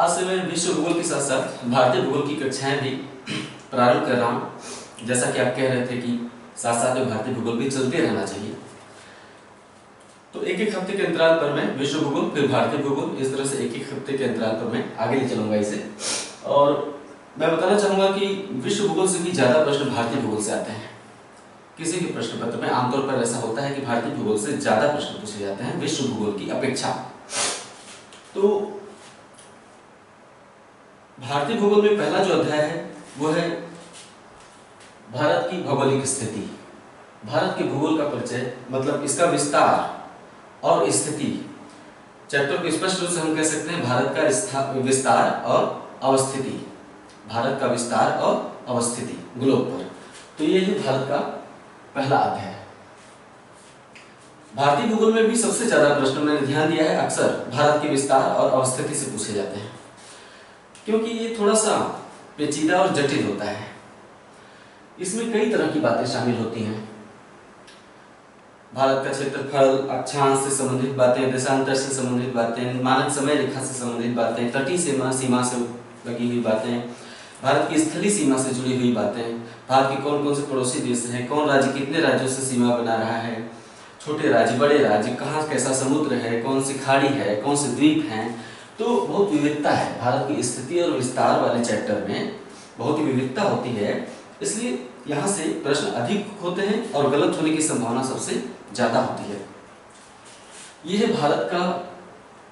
आज से मैं विश्व भूगोल के साथ साथ भारतीय भूगोल की कक्षाएं भी प्रारंभ कर रहा हूं। जैसा कि आप कह रहे थे कि साथ साथ में भारतीय भूगोल भी चलते रहना चाहिए, तो एक एक हफ्ते के अंतराल पर मैं विश्व भूगोल फिर भारतीय भूगोल, इस तरह से एक एक हफ्ते के अंतराल पर मैं आगे ले चलूंगा इसे। और मैं बताना चाहूंगा कि विश्व भूगोल से भी ज्यादा प्रश्न भारतीय भूगोल से आते हैं। किसी भी प्रश्न पत्र में आमतौर पर ऐसा होता है कि भारतीय भूगोल से ज्यादा प्रश्न पूछे जाते हैं विश्व भूगोल की अपेक्षा। तो भारतीय भूगोल में पहला जो अध्याय है वो है भारत की भौगोलिक स्थिति। भारत के भूगोल का परिचय मतलब इसका विस्तार और स्थिति। चैप्टर को स्पष्ट रूप से हम कह सकते हैं भारत का विस्तार और अवस्थिति। भारत का विस्तार और अवस्थिति ग्लोब पर। तो ये है भारत का पहला अध्याय। भारतीय भूगोल में भी सबसे ज्यादा प्रश्न मैंने ध्यान दिया है अक्सर भारत के विस्तार और अवस्थिति से पूछे जाते हैं, क्योंकि ये थोड़ा सा पेचीदा और जटिल होता है। इसमें कई तरह की बातें शामिल होती हैं। भारत का क्षेत्रफल, अक्षांश से संबंधित बातें, देशांतर से संबंधित बातें, मानक समय रेखा से संबंधित बातें, तटीय सीमा से लगी हुई बातें, भारत की स्थलीय सीमा से जुड़ी हुई बातें, भारत के कौन कौन से पड़ोसी देश हैं, कौन राज्य कितने राज्यों से सीमा बना रहा है, छोटे राज्य, बड़े राज्य, कहाँ कैसा समुद्र है, कौन सी खाड़ी है, कौन से द्वीप हैं। तो बहुत विविधता है भारत की स्थिति और विस्तार वाले चैप्टर में, बहुत ही विविधता होती है। इसलिए यहाँ से प्रश्न अधिक होते हैं और गलत होने की संभावना सबसे ज्यादा होती है। यह है भारत का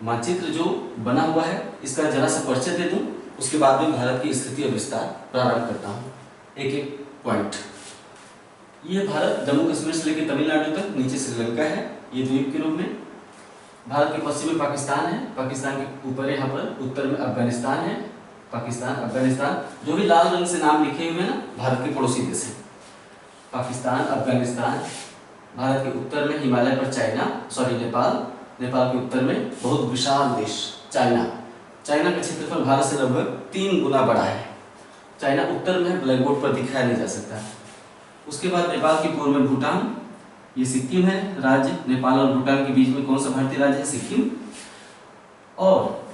मानचित्र जो बना हुआ है। इसका जरा सा परिचय दे दूं, उसके बाद में भारत की स्थिति और विस्तार प्रारंभ करता हूँ एक एक पॉइंट। यह भारत जम्मू कश्मीर से लेकर तमिलनाडु तक, नीचे श्रीलंका है ये द्वीप के रूप में। भारत के पश्चिम में पाकिस्तान है, पाकिस्तान के ऊपर यहाँ पर उत्तर में अफगानिस्तान है। पाकिस्तान, अफगानिस्तान जो भी लाल रंग से नाम लिखे हुए हैं ना, भारत के पड़ोसी देश हैं। पाकिस्तान, अफगानिस्तान। भारत के उत्तर में हिमालय पर नेपाल। नेपाल के उत्तर में बहुत विशाल देश चाइना। चाइना का क्षेत्रफल भारत से लगभग 3 गुना बड़ा है। चाइना उत्तर में ब्लैक बोर्ड पर दिखाया नहीं जा सकता। उसके बाद नेपाल के पूर्व में भूटान, ये सिक्किम है राज्य। नेपाल और भूटान के बीच में कौन सा भारतीय राज्य है? सिक्किम। और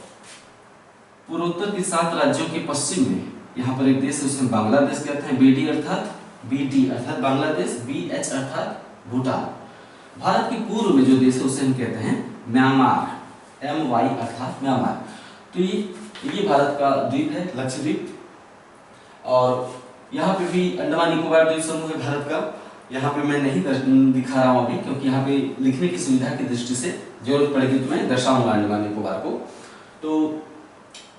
पूर्वोत्तर के 7 राज्यों के पश्चिम में यहाँ पर एक देश है, उसमें बांग्लादेश कहते हैं। बीडी अर्थात बांग्लादेश, बीएच अर्थात भूटान। भारत के पूर्व में जो देश है उसे हम कहते हैं म्यांमार, MY अर्थात म्यांमार। तो ये भारत का द्वीप है, लक्षद्वीप। और यहाँ पे भी अंडमान निकोबार द्वीप समूह है भारत का। यहाँ पे मैं नहीं दिखा रहा हूँ अभी, क्योंकि यहाँ पे लिखने की सुविधा की दृष्टि से जरूरत पड़ेगी तो मैं दर्शाऊंगा अंडमान निकोबार को। तो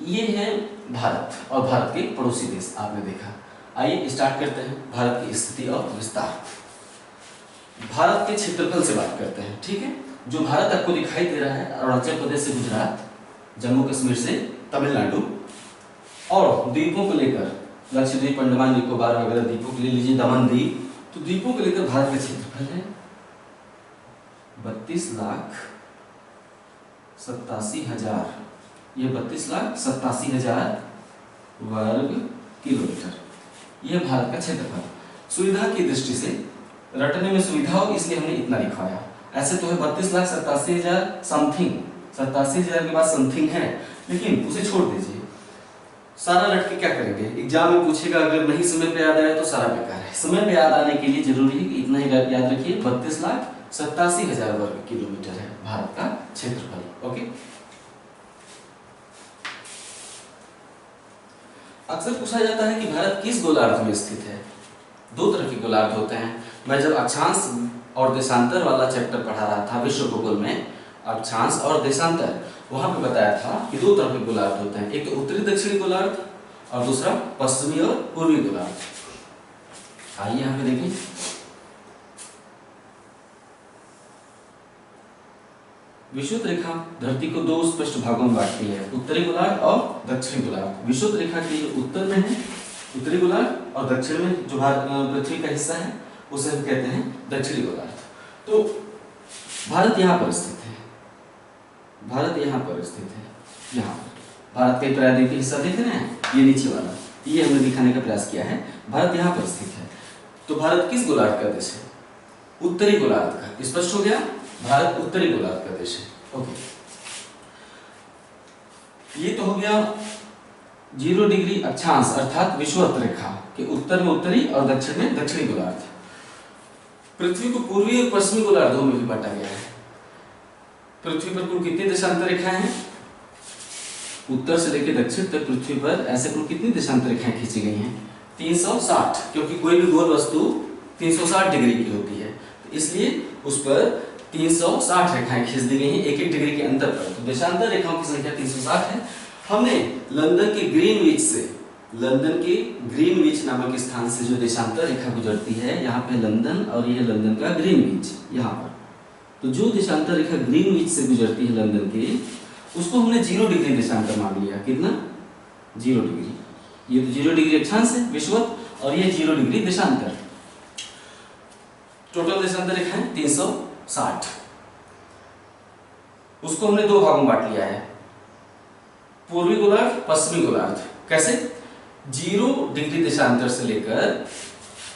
ये है भारत और भारत के पड़ोसी देश आपने देखा। आइए स्टार्ट करते हैं भारत की स्थिति और विस्तार। भारत के क्षेत्रफल से बात करते हैं, ठीक है। जो भारत आपको दिखाई दे रहा है, अरुणाचल प्रदेश से गुजरात, जम्मू कश्मीर से तमिलनाडु, और द्वीपों को लेकर लक्षद्वीप, अंडमान निकोबार वगैरह द्वीपों को ले लीजिए, दमन द्वीप। तो द्वीपों को लेकर भारत का क्षेत्रफल है 32,87,000। ये 32,87,000 वर्ग किलोमीटर। यह भारत का क्षेत्रफल। सुविधा की दृष्टि से रटने में सुविधा हो इसलिए हमने इतना लिखवाया। ऐसे तो है 32,87,000 समथिंग, 87,000 के बाद समथिंग है, लेकिन उसे छोड़ दीजिए। सारा रट के क्या करेंगे? एग्जाम में पूछेगा, अगर नहीं समय पे याद आया तो सारा बेकार है। समय पे याद आने के लिए जरूरी है कि इतना ही याद रखिए, 32,87,000 वर्ग किलोमीटर है भारत का क्षेत्रफल। ओके। अक्सर पूछा जाता है कि भारत किस गोलार्ध में स्थित है। 2 तरह के गोलार्ध होते हैं। मैं जब अक्षांश और देशांतर वाला चैप्टर पढ़ा रहा था विश्व भूगोल में, अक्षांश और देशांतर, वहां पे बताया था कि 2 तरह के गोलार्ध होते हैं। एक तो उत्तरी दक्षिणी गोलार्ध और दूसरा पश्चिमी और पूर्वी गोलार्ध। आइए यहाँ पे देखें। विषुवत रेखा धरती को 2 स्पष्ट भागों में बांटती है, उत्तरी गोलार्ध और दक्षिणी गोलार्ध। विषुवत रेखा के उत्तर में है उत्तरी गोलार्ध और दक्षिण में जो पृथ्वी का हिस्सा है उसे हम कहते हैं दक्षिणी गोलार्ध। तो भारत यहाँ पर स्थित है। भारत यहाँ पर स्थित है। यहाँ पर भारत के प्रायद्वीपीय हिस्सा देख रहे हैं, ये नीचे वाला, ये हमने दिखाने का प्रयास किया है। भारत यहाँ पर स्थित है। तो भारत किस गोलार्ध का देश है? उत्तरी गोलार्ध का। स्पष्ट हो गया? भारत उत्तरी गोलार्ध का देश है। ओके। ये तो हो गया 0 डिग्री अक्षांश अर्थात विषुवत रेखा के उत्तर में उत्तरी और दक्षिण में दक्षिणी गोलार्ध। पृथ्वी को पूर्वी और पश्चिमी गोलार्धों में भी बांटा गया है। पृथ्वी पर कुल कितनी देशांतर रेखाएं हैं? उत्तर से लेकर दक्षिण तक पृथ्वी पर ऐसे कुल कितनी देशांतर रेखाएं खींची गई हैं? 360, क्योंकि कोई भी गोल वस्तु 360 डिग्री की होती है, तो इसलिए उस पर 360 रेखाएं खींच दी गई हैं एक एक डिग्री के अंतर पर। तो देशांतर रेखाओं की संख्या 360 है। हमने लंदन के ग्रीनविच से, लंदन के ग्रीनविच नामक स्थान से जो देशांतर रेखा गुजरती है, यहाँ पे लंदन और यह लंदन का ग्रीनविच यहाँ पर, तो जो देशांतर रेखा ग्रीनविच से गुजरती है लंदन के, उसको हमने 0 डिग्री देशांतर मान लिया। कितना? 0 डिग्री। ये तो 0 डिग्री अक्षांश है विषुवत, और ये 0 डिग्री देशांतर। टोटल देशांतर रेखा है 360। उसको हमने 2 भागों में बांट लिया है, पूर्वी गोलार्ध, पश्चिमी गोलार्ध। कैसे? 0 डिग्री देशांतर से लेकर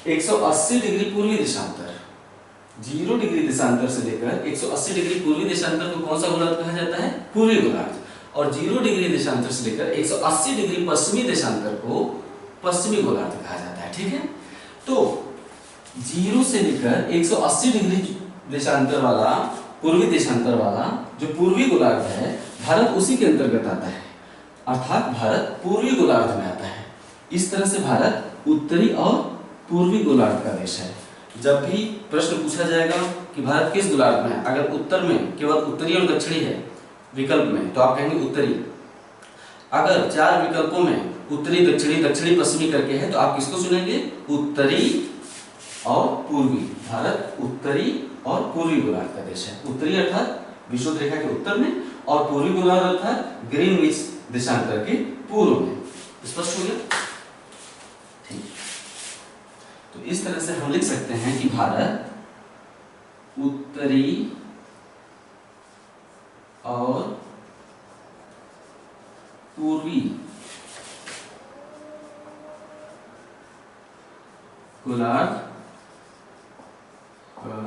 180 डिग्री पूर्वी देशांतर। 0 डिग्री देशांतर से लेकर 180 डिग्री पूर्वी देशांतर को कौन सा गोलार्ध कहा जाता है? पूर्वी गोलार्ध। और 0 डिग्री देशांतर से लेकर 180 डिग्री पश्चिमी देशांतर को पश्चिमी गोलार्ध कहा जाता है। ठीक है, तो 0 से लेकर 180 डिग्री देशांतर वाला, पूर्वी देशांतर वाला जो पूर्वी गोलार्ध है, भारत उसी के अंतर्गत आता है, अर्थात भारत पूर्वी गोलार्ध में आता है। इस तरह से भारत उत्तरी और पूर्वी गोलार्ध का देश है। जब भी प्रश्न पूछा जाएगा कि भारत किस गोलार्ध में है, अगर उत्तर में केवल उत्तरी और दक्षिणी है विकल्प में, तो आप कहेंगे उत्तरी। अगर 4 विकल्पों में उत्तरी, दक्षिणी, दक्षिणी, पश्चिमी करके है, तो आप किसको चुनेंगे? उत्तरी और पूर्वी। भारत उत्तरी और पूर्वी गोलार्ध का देश है। उत्तरी अर्थात विषुवत रेखा के उत्तर में, और पूर्वी गोलार्ध अर्थात ग्रीनविच देशांतर के पूर्व में। स्पष्ट हो गया? ठीक। तो इस तरह से हम लिख सकते हैं कि भारत उत्तरी और पूर्वी गोलार्ध का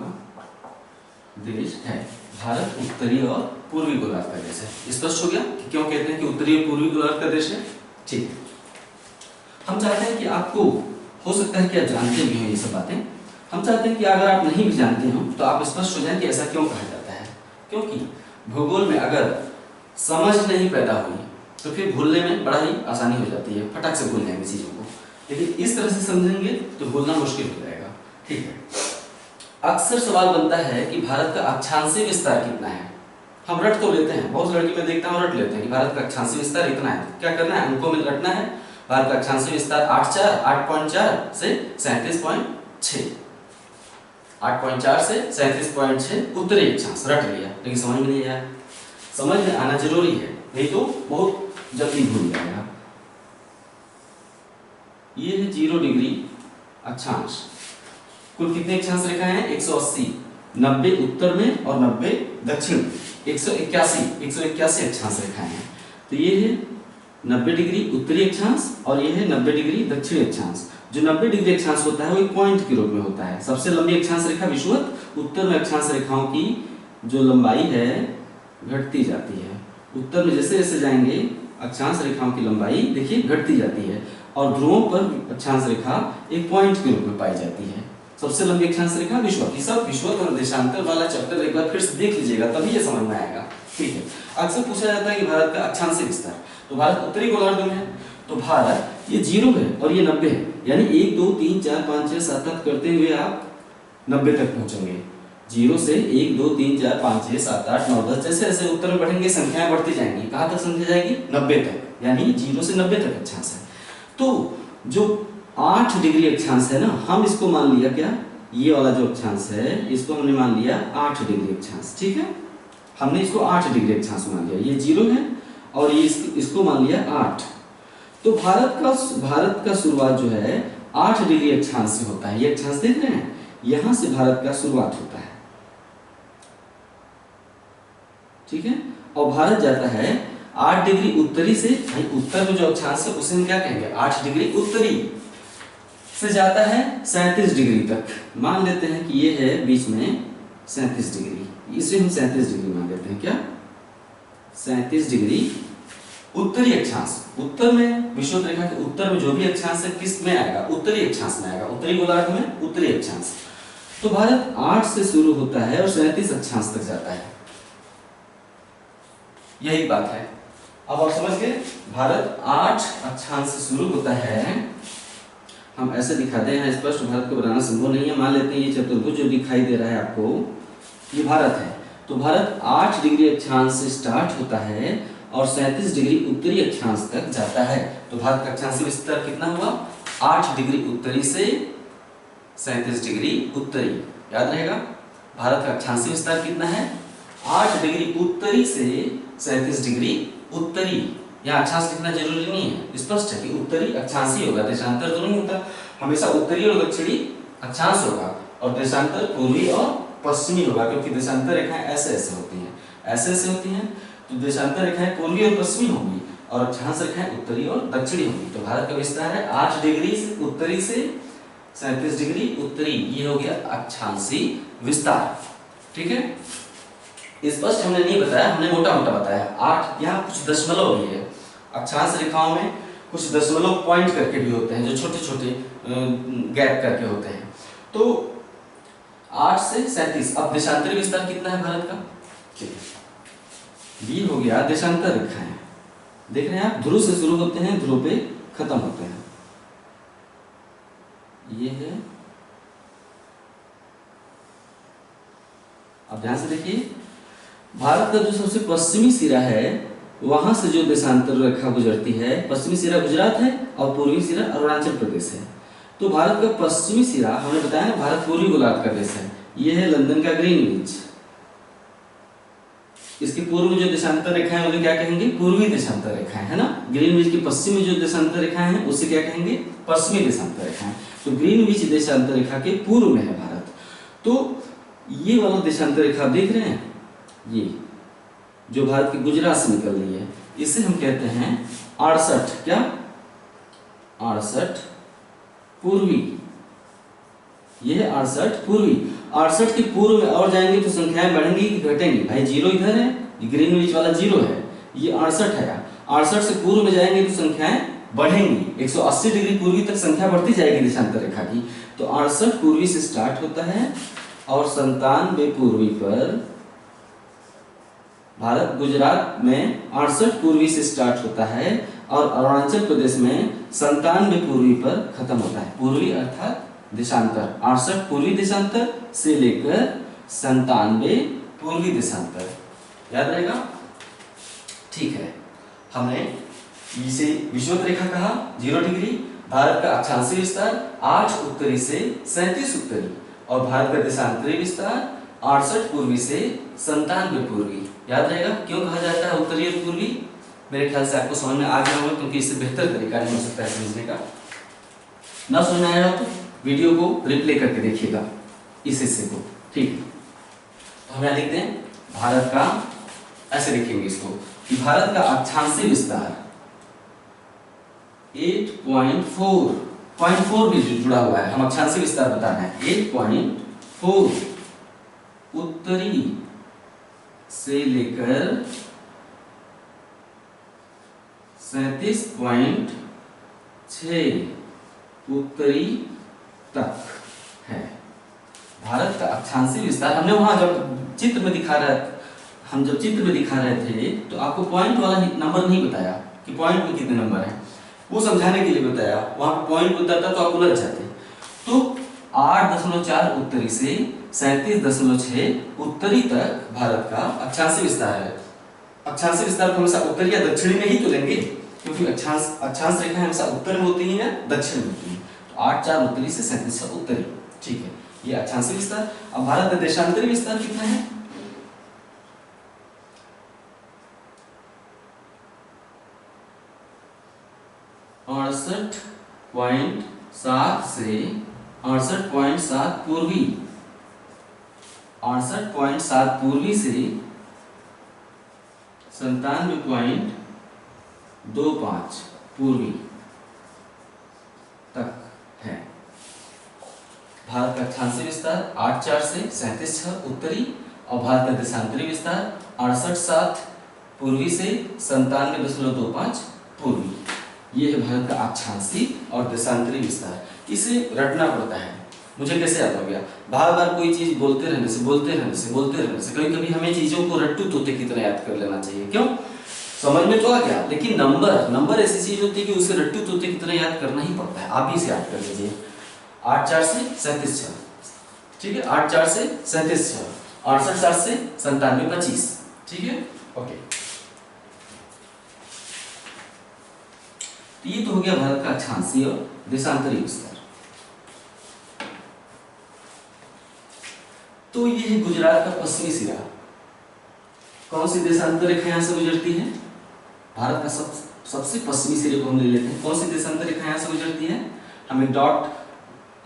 देश है। भारत उत्तरी और पूर्वी गोलार्ध का देश है। स्पष्ट हो गया कि क्यों कहते हैं कि उत्तरी और पूर्वी गोलार्ध का देश है? ठीक है। हम चाहते हैं कि आपको, हो सकता है कि आप जानते भी हो ये सब बातें, हम चाहते हैं कि अगर आप नहीं भी जानते हो तो आप स्पष्ट हो जाए कि ऐसा क्यों कहा जाता है। क्योंकि भूगोल में अगर समझ नहीं पैदा हुई तो फिर भूलने में बड़ा ही आसानी हो जाती है, फटाक से भूल जाएंगे चीजों को। लेकिन इस तरह से समझेंगे तो भूलना मुश्किल हो जाएगा। ठीक है, अक्सर सवाल बनता है कि भारत का अक्षांशीय विस्तार कितना है। हम रट तो लेते हैं, बहुत लड़की में देखता हूँ रट लेते हैं कि भारत का अक्षांशीय विस्तार इतना है। क्या करना है? अंकों में रटना है। भारत का अक्षांशीय विस्तार 8.4 से 37.6, 8.4 से 37.6 उत्तरी अक्षांश रट लिया, लेकिन समझ में नहीं आया। समझ में आना जरूरी है, नहीं तो बहुत जल्दी भूल जाएगा। ये है 0 डिग्री अक्षांश। कुल कितने अक्षांश रेखाएं हैं? 180, 90 उत्तर में और 90 दक्षिण में, 181 अक्षांश रेखाएं हैं। तो ये है 90 डिग्री उत्तरी अक्षांश और ये है 90 डिग्री दक्षिणी अक्षांश। जो 90 डिग्री अक्षांश होता है वो एक पॉइंट के रूप में होता है। सबसे लंबी अक्षांश रेखा विषुवत, उत्तर में अक्षांश रेखाओं की जो लंबाई है घटती जाती है। उत्तर में जैसे जैसे जाएंगे अक्षांश रेखाओं की लंबाई देखिए घटती जाती है, और ध्रुवों पर अक्षांश रेखा एक पॉइंट के रूप में पाई जाती है। सबसे लंबी अक्षांश रेखा विषुवत। ये सब विषुवत और देशांतर वाला चैप्टर एक बार फिर से देख लीजिएगा, तभी ये समझ में आएगा। ठीक है, अक्सर पूछा जाता है कि भारत का अक्षांशीय विस्तार, तो भारत उत्तरी गोलार्ध में है, तो भारत ये 0 है और ये 90 है, यानी 1 2 3 4 5 6 7 8 करते हुए आप 90 तक पहुंचेंगे। 0 से 1 2 3 4 5 6 7 8 9 10 जैसे जैसे उत्तर में बढ़ेंगे संख्याएं बढ़ती जाएंगी। कहां तक संख्या जाएगी? 90 तक, यानी 0 से 90 तक अक्षांश है। तो जो 8 डिग्री अक्षांश है ना, हम इसको मान लिया क्या, ये वाला जो अक्षांश है इसको हमने मान लिया 8 डिग्री अक्षांश। ठीक है, हमने इसको 8 डिग्री अक्षांश मान लिया। ये 0 है और ये इसको मान लिया 8। तो भारत का शुरुआत जो है 8 डिग्री अक्षांश से होता है। ये अक्षांश देख रहे हैं, यहां से भारत का शुरुआत होता है। ठीक है, और भारत जाता है 8 डिग्री उत्तरी से, भाई उत्तर में जो अक्षांश है उसे हम क्या कहेंगे? 8 डिग्री उत्तरी से जाता है 37 डिग्री तक। मान लेते हैं कि ये है बीच में 37 डिग्री, इसे हम 37 डिग्री मान लेते हैं। क्या? 37 डिग्री उत्तरी अक्षांश, उत्तर में विषुवत रेखा के उत्तर में जो भी अक्षांश है किस में आएगा, उत्तरी अक्षांश में आएगा, उत्तरी गोलार्ध में उत्तरी अक्षांश। तो भारत 8 से शुरू होता है और 37 अक्षांश तक जाता है, यही बात है। अब आप समझ गए, भारत 8 अक्षांश से शुरू होता है। हम ऐसे दिखाते हैं, स्पष्ट भारत को बनाना संभव नहीं है। मान लेते हैं ये चतुर्भुज जो दिखाई दे रहा है आपको, ये भारत है। तो भारत 8 डिग्री अक्षांश से स्टार्ट होता है और 37 डिग्री उत्तरी अक्षांश तक जाता है। तो भारत का अक्षांशीय विस्तार कितना हुआ, 8 डिग्री उत्तरी से 37 डिग्री उत्तरी। याद रहेगा, भारत का अक्षांशीय विस्तार कितना है, 8 डिग्री उत्तरी से 37 डिग्री उत्तरी। यहाँ अक्षांश लिखना जरूरी नहीं है, स्पष्ट है कि उत्तरी अक्षांशीय होगा, देशांतर तो नहीं होता, हमेशा उत्तरी और दक्षिणी अक्षांश होगा और देशांतर पूर्वी और पश्चिमी होगा, क्योंकि देशांतर रेखाएं ऐसे ऐसे होती हैं, ऐसे ऐसे होती हैं। तो देशांतर रेखाएं पूर्वी और पश्चिमी होंगी और अक्षांश रेखाएं उत्तरी और दक्षिणी होंगी। तो भारत का विस्तार है 8 डिग्री उत्तरी से 37 डिग्री उत्तरी, ये हो गया अक्षांशीय विस्तार। ठीक है, स्पष्ट हमने नहीं बताया, हमने मोटा मोटा बताया। 8 यहाँ कुछ दशमलव भी है, अक्षांश रेखाओं में कुछ दशमलव पॉइंट करके भी होते हैं, जो छोटे छोटे गैप करके होते हैं। तो 8 से 37। अब देशांतरी विस्तार कितना है भारत का, ये हो गया देशांतर रेखाएं। देख रहे हैं आप, ध्रुव से शुरू होते हैं, ध्रुव पे खत्म होते हैं। ये है, अब ध्यान से देखिए, भारत का जो सबसे पश्चिमी सिरा है वहां से जो देशांतर रेखा गुजरती है, पश्चिमी सिरा गुजरात है और पूर्वी सिरा अरुणाचल प्रदेश है। तो भारत का पश्चिमी सिरा, हमने बताया ना भारत पूर्वी गोलार्ध का देश है, ये है लंदन का ग्रीनविच। इसके पूर्व में जो देशांतर रेखाएं उन्हें क्या कहेंगे, पूर्वी देशांतर रेखाएं, है ना। ग्रीनविच की पश्चिम में जो देशांतर रेखाएं हैं उसे क्या कहेंगे, पश्चिमी देशांतर रेखाएं। तो ग्रीनविच देशांतर रेखा के पूर्व में है भारत। तो ये वाला देशांतर रेखा देख रहे हैं, ये जो भारत के गुजरात से निकल रही है, इसे हम कहते हैं 68, क्या 68 पूर्वी। ये है 68 पूर्वी। 68 के पूर्व में और जाएंगे तो संख्याएं बढ़ेंगी कि घटेंगी, भाई जीरो इधर है, ग्रीनविच वाला जीरो है, ये 68 है। 68 से पूर्व में जाएंगे तो संख्याएं बढ़ेंगी, 180 डिग्री पूर्वी तक संख्या बढ़ती जाएगी देशांतर रेखा की। तो 68 पूर्वी से स्टार्ट होता है और 97 पूर्वी पर, भारत गुजरात में 68 पूर्वी से स्टार्ट होता है और अरुणाचल प्रदेश में 97 पूर्वी पर खत्म होता है। पूर्वी अर्थात देशांतर, 68 पूर्वी देशांतर से लेकर 97 पूर्वी देशांतर। याद रहेगा, ठीक है। हमने इसे विषुवत रेखा कहा 0 डिग्री, भारत का अक्षांशीय विस्तार 8 उत्तरी से 37 उत्तरी और भारत का देशांतरी विस्तार 68 पूर्वी से 97 पूर्वी। याद रहेगा, क्यों कहा जाता है उत्तरी और पूर्वी? मेरे ख्याल से आपको समझ में आ गया होगा, क्योंकि इससे बेहतर तरीका नहीं हो सकता है समझने का। ना समझ में आया हो तो वीडियो को रिप्ले करके देखिएगा इस हिस्से को, ठीक है। तो हम यहाँ लिखते हैं भारत का, ऐसे लिखेंगे इसको कि भारत का अक्षांशीय विस्तार 8.4 भी जुड़ा हुआ है, हम अक्षांशीय विस्तार बता रहे हैं। 8.4 उत्तरी से लेकर 37.6 उत्तरी तक है भारत का अक्षांशीय विस्तार। हमने वहां जब चित्र में दिखा रहे थे तो आपको पॉइंट वाला नंबर नहीं बताया कि पॉइंट में कितने नंबर हैं, वो समझाने के लिए बताया। वहां पे पॉइंट बताता तो आप उलझ जाते। तो 8.4 उत्तरी से 37.6 उत्तरी तक भारत का अक्षांशीय विस्तार है। अक्षांशीय विस्तार को हमेशा उत्तरी या दक्षिणी में ही तो लेंगे, क्योंकि अक्षांश रेखा हमेशा उत्तर में होती है या दक्षिण में होती है। तो 8.4 उत्तरी से 37 उत्तरी, ठीक है, ये अक्षांशीय विस्तार। अब भारत का देशांतरी विस्तार कितना है? 68.7 से 68.7 पूर्वी, 68.7 पूर्वी से 97.25 पूर्वी तक है भारत का अक्षांशीय विस्तार। 8.4 से 37.6 उत्तरी और भारत का देशांतरी विस्तार 68.7 पूर्वी से 97.25 पूर्वी। ये है भारत का अक्षांशीय और देशांतरी विस्तार। इसे रटना पड़ता है। मुझे कैसे याद हो गया? बार बार कोई चीज बोलते रहने से कभी कभी हमें चीजों को रट्टू तोते की तरह याद कर लेना चाहिए। क्यों? समझ में तो आ गया, लेकिन नंबर ऐसी चीज होती है कि उसे रट्टू तोते की तरह याद करना ही पड़ता है। आप भी इसे याद कर लीजिए। 8 4 से 37 6, ठीक है, 8 4 से 37 6, 68 7 से 97 25, ठीक है, ओके। ये तो हो गया भारत का अक्षांशीय और देशांतरी विस्तार। तो ये है गुजरात का पश्चिमी सिरा। कौन सी देशांतर रेखा यहां से गुजरती है? भारत का सबसे पश्चिमी सिरे को हम ले लेते हैं। कौन सी देशांतर रेखा यहां से गुजरती है? हमें डॉट,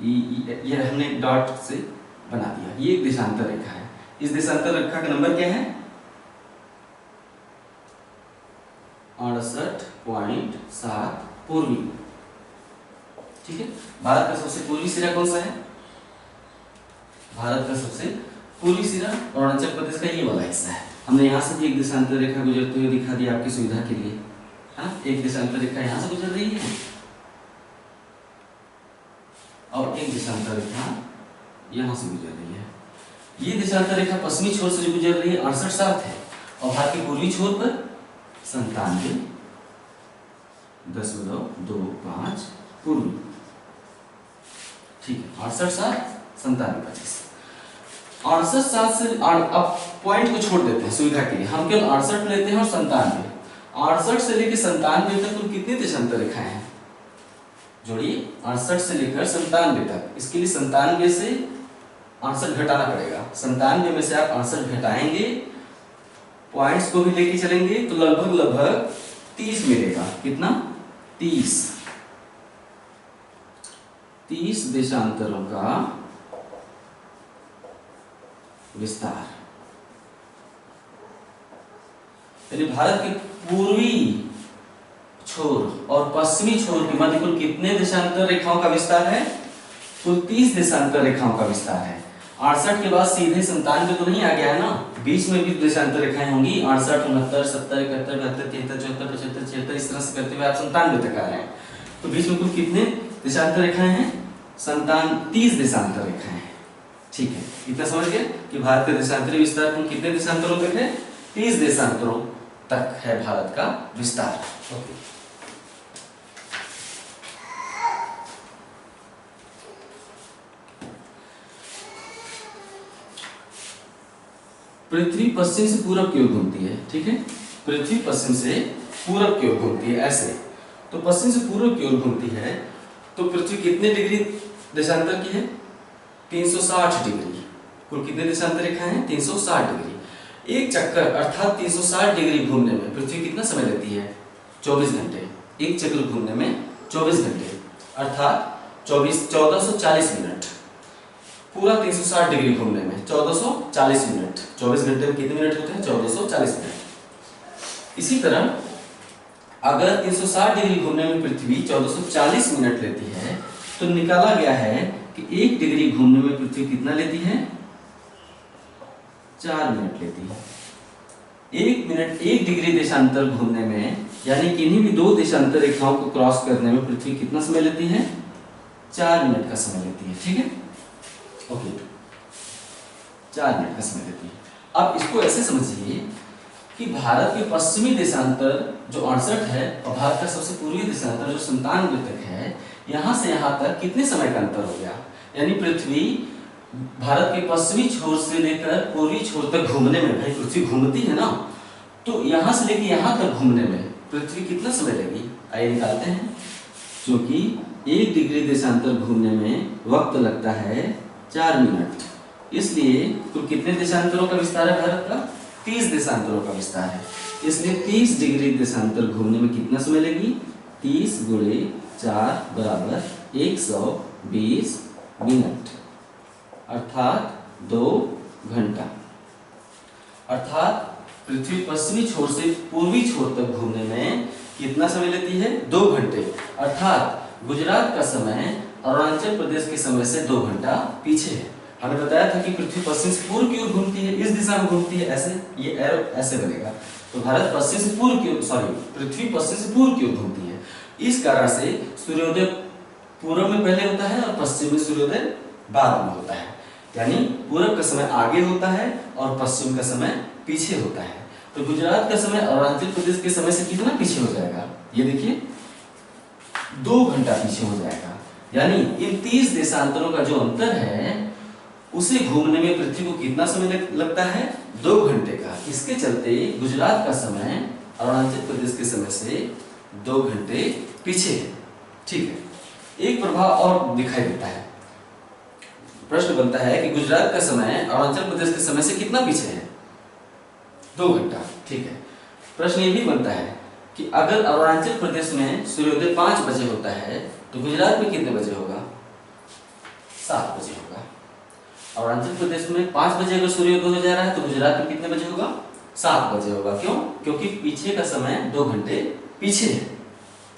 ये हमने डॉट से बना दिया। ये एक देशांतर रेखा है। इस देशांतर रेखा का नंबर क्या है? 68.7 पूर्वी, ठीक है। भारत का सबसे पूर्वी सिरा कौन सा है? भारत का सबसे पूर्वी सिरा अरुणाचल प्रदेश का ये वाला हिस्सा है। हमने यहाँ से भी एक देशांतर रेखा गुजरते हुए दिखा दिया आपकी सुविधा के लिए। हाँ, एक देशांतर रेखा यहाँ से गुजर रही है और एक देशांतर रेखा यहाँ से गुजर रही है। ये देशांतर रेखा पश्चिमी छोर से जो गुजर रही है 68.7 है और भारत के पूर्वी छोर पर 97.25 पूर्वी, ठीक है। 68.7 97.25। 68.7 से अब पॉइंट को छोड़ देते हैं सुविधा के लिए। हम केवल 68 लेते हैं और 97। 68 से लेकर 97 तक कुल कितनी देशांतर रेखाएं हैं? जोड़िए, 68 से लेकर 97 तक। इसके लिए 97 से 68 घटाना पड़ेगा। 97 में से आप 68 घटाएंगे, पॉइंट्स को भी लेके चलेंगे तो लगभग 30 मिलेगा। कितना? 30 देशांतरों का विस्तार। यानी भारत के पूर्वी छोर और पश्चिमी छोर के मध्य कुल कितने देशांतर रेखाओं का विस्तार है? कुल 30 देशांतर रेखाओं का विस्तार है। 68 के बाद सीधे 97 तो नहीं आ गया है ना, बीच में भी देशांतर रेखाएं होंगी। 68 69 70 71 72 73 74 75 76 इस तरह से करते हुए आप 97 तक आ रहे हैं। तो बीच में कुल कितने देशांतर रेखाएं हैं? 30 देशांतर रेखाएं हैं, ठीक है। इतना समझ गए कि भारत के देशांतरी विस्तार कुल कितने देशांतरों तक है? 30 देशांतरों तक है भारत का विस्तार, ओके। पृथ्वी पश्चिम से पूरब की ओर घूमती है, ठीक है। पृथ्वी पश्चिम से पूरब की ओर घूमती है ऐसे। तो पश्चिम से पूरब की ओर घूमती है तो पृथ्वी कितने डिग्री देशांतर की है? 360 डिग्री। कुल कितने देशांतर रेखाएं हैं? 360 डिग्री। एक चक्कर अर्थात 360 डिग्री घूमने में पृथ्वी कितना समय लेती है? 24 घंटे। एक चक्र घूमने में 24 घंटे अर्थात 1440 मिनट। पूरा 360 डिग्री घूमने में 1440 मिनट। 24 घंटे में कितने मिनट होते हैं? 1440 मिनट। इसी तरह अगर 360 डिग्री घूमने में पृथ्वी 1440 मिनट लेती है तो निकाला गया है कि 1 डिग्री घूमने में पृथ्वी कितना लेती है? 4 मिनट लेती है। 1 मिनट 1 डिग्री देशांतर घूमने में, यानी किन्हीं भी 2 देशांतर रेखाओं को क्रॉस करने में पृथ्वी कितना समय लेती है? 4 मिनट का समय लेती है, ठीक है, ओके। 4 मिनट का समय लेती है। अब इसको ऐसे समझिए कि भारत के पश्चिमी देशांतर जो 68 है और भारत का सबसे पूर्वी देशांतर जो 97 तक है, यहां से यहां तक कितने समय का अंतर हो गया? यानी पृथ्वी भारत के पश्चिमी छोर से लेकर पूर्वी छोर तक घूमने में, भाई पृथ्वी घूमती है ना, तो यहां से लेकर यहां तक घूमने में पृथ्वी कितना समय लेगी? आइए निकालते हैं। क्योंकि 1 डिग्री देशांतर घूमने में वक्त लगता है 4 मिनट, इसलिए कुल कितने देशांतरों का विस्तार है भारत का? 30 देशांतरों का विस्तार है। इसलिए 30 डिग्री देशांतर घूमने में कितना समय लेगी? 30 गुणे 4 बराबर 120 मिनट अर्थात 2 घंटा। अर्थात पृथ्वी पश्चिमी छोर से पूर्वी छोर तक घूमने में कितना समय लेती है? 2 घंटे। अर्थात गुजरात का समय अरुणाचल प्रदेश के समय से 2 घंटा पीछे है। हमने बताया था कि पृथ्वी पश्चिम से पूर्व की ओर घूमती है, इस दिशा में घूमती है, ऐसे ये एरो ऐसे बनेगा। तो भारत पश्चिम से पूर्व की ओर, सॉरी पृथ्वी पश्चिम से पूर्व की ओर घूमती है। इस कारण से सूर्योदय पूर्व में पहले होता है और पश्चिम में सूर्योदय बाद में होता है। यानी पूर्व का समय आगे होता है और पश्चिम का समय पीछे होता है। तो गुजरात का समय अरुणाचल प्रदेश के समय से कितना पीछे हो जाएगा, ये देखिए 2 घंटा पीछे हो जाएगा। यानी इन 30 देशांतरों का जो अंतर है उसे घूमने में पृथ्वी को कितना समय लगता है, 2 घंटे का। इसके चलते गुजरात का समय अरुणाचल प्रदेश के समय से 2 घंटे पीछे है। ठीक है, एक प्रभाव और दिखाई देता है। प्रश्न बनता है कि गुजरात का समय अरुणाचल प्रदेश के समय से कितना पीछे है, 2 घंटा। ठीक है, प्रश्न ये भी बनता है कि अगर अरुणाचल प्रदेश में सूर्योदय 5 बजे होता है तो गुजरात में कितने बजे होगा, 7 बजे होगा। अरुणाचल प्रदेश में 5 बजे अगर सूर्योदय हो जा रहा है तो गुजरात में कितने बजे होगा, 7 बजे होगा। क्यों, क्योंकि पीछे का समय 2 घंटे पीछे है।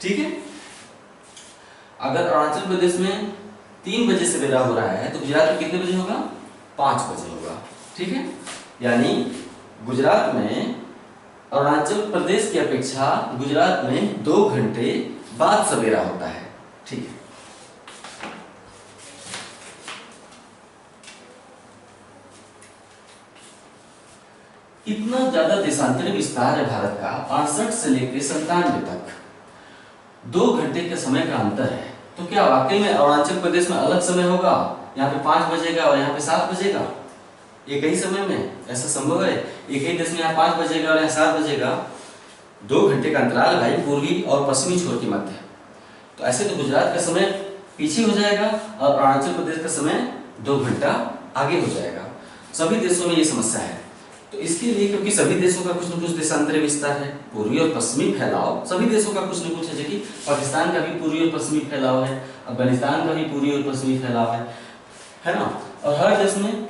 ठीक है, अगर अरुणाचल प्रदेश में 3 बजे सवेरा हो रहा है तो गुजरात में कितने बजे होगा, 5 बजे होगा। ठीक है, यानी गुजरात में अरुणाचल प्रदेश की अपेक्षा गुजरात में 2 घंटे बाद सवेरा होता है। ठीक है, इतना ज्यादा देशांतरी विस्तार है भारत का, 68 से लेकर 97 तक 2 घंटे के समय का अंतर है। तो क्या वाकई में अरुणाचल प्रदेश में अलग समय होगा, यहाँ पे 5 बजेगा और यहाँ पे 7 बजेगा एक ही समय में, ऐसा संभव है? एक ही देश में यहाँ 5 बजेगा और यहाँ 7 बजेगा, 2 घंटे का अंतराल भाई, पूर्वी और पश्चिमी छोर के मध्य। तो ऐसे तो गुजरात का समय पीछे हो जाएगा और अरुणाचल प्रदेश का समय 2 घंटा आगे हो जाएगा। सभी देशों में ये समस्या है। तो इसके लिए, क्योंकि सभी देशों का कुछ न कुछ देशांतरी विस्तार है, पूर्वी और पश्चिमी फैलाव सभी देशों का कुछ न कुछ है। जैसे कि पाकिस्तान का भी पूर्वी और पश्चिमी फैलाव है, अफगानिस्तान का भी पूर्वी और पश्चिमी फैलाव है ना। और हर देश में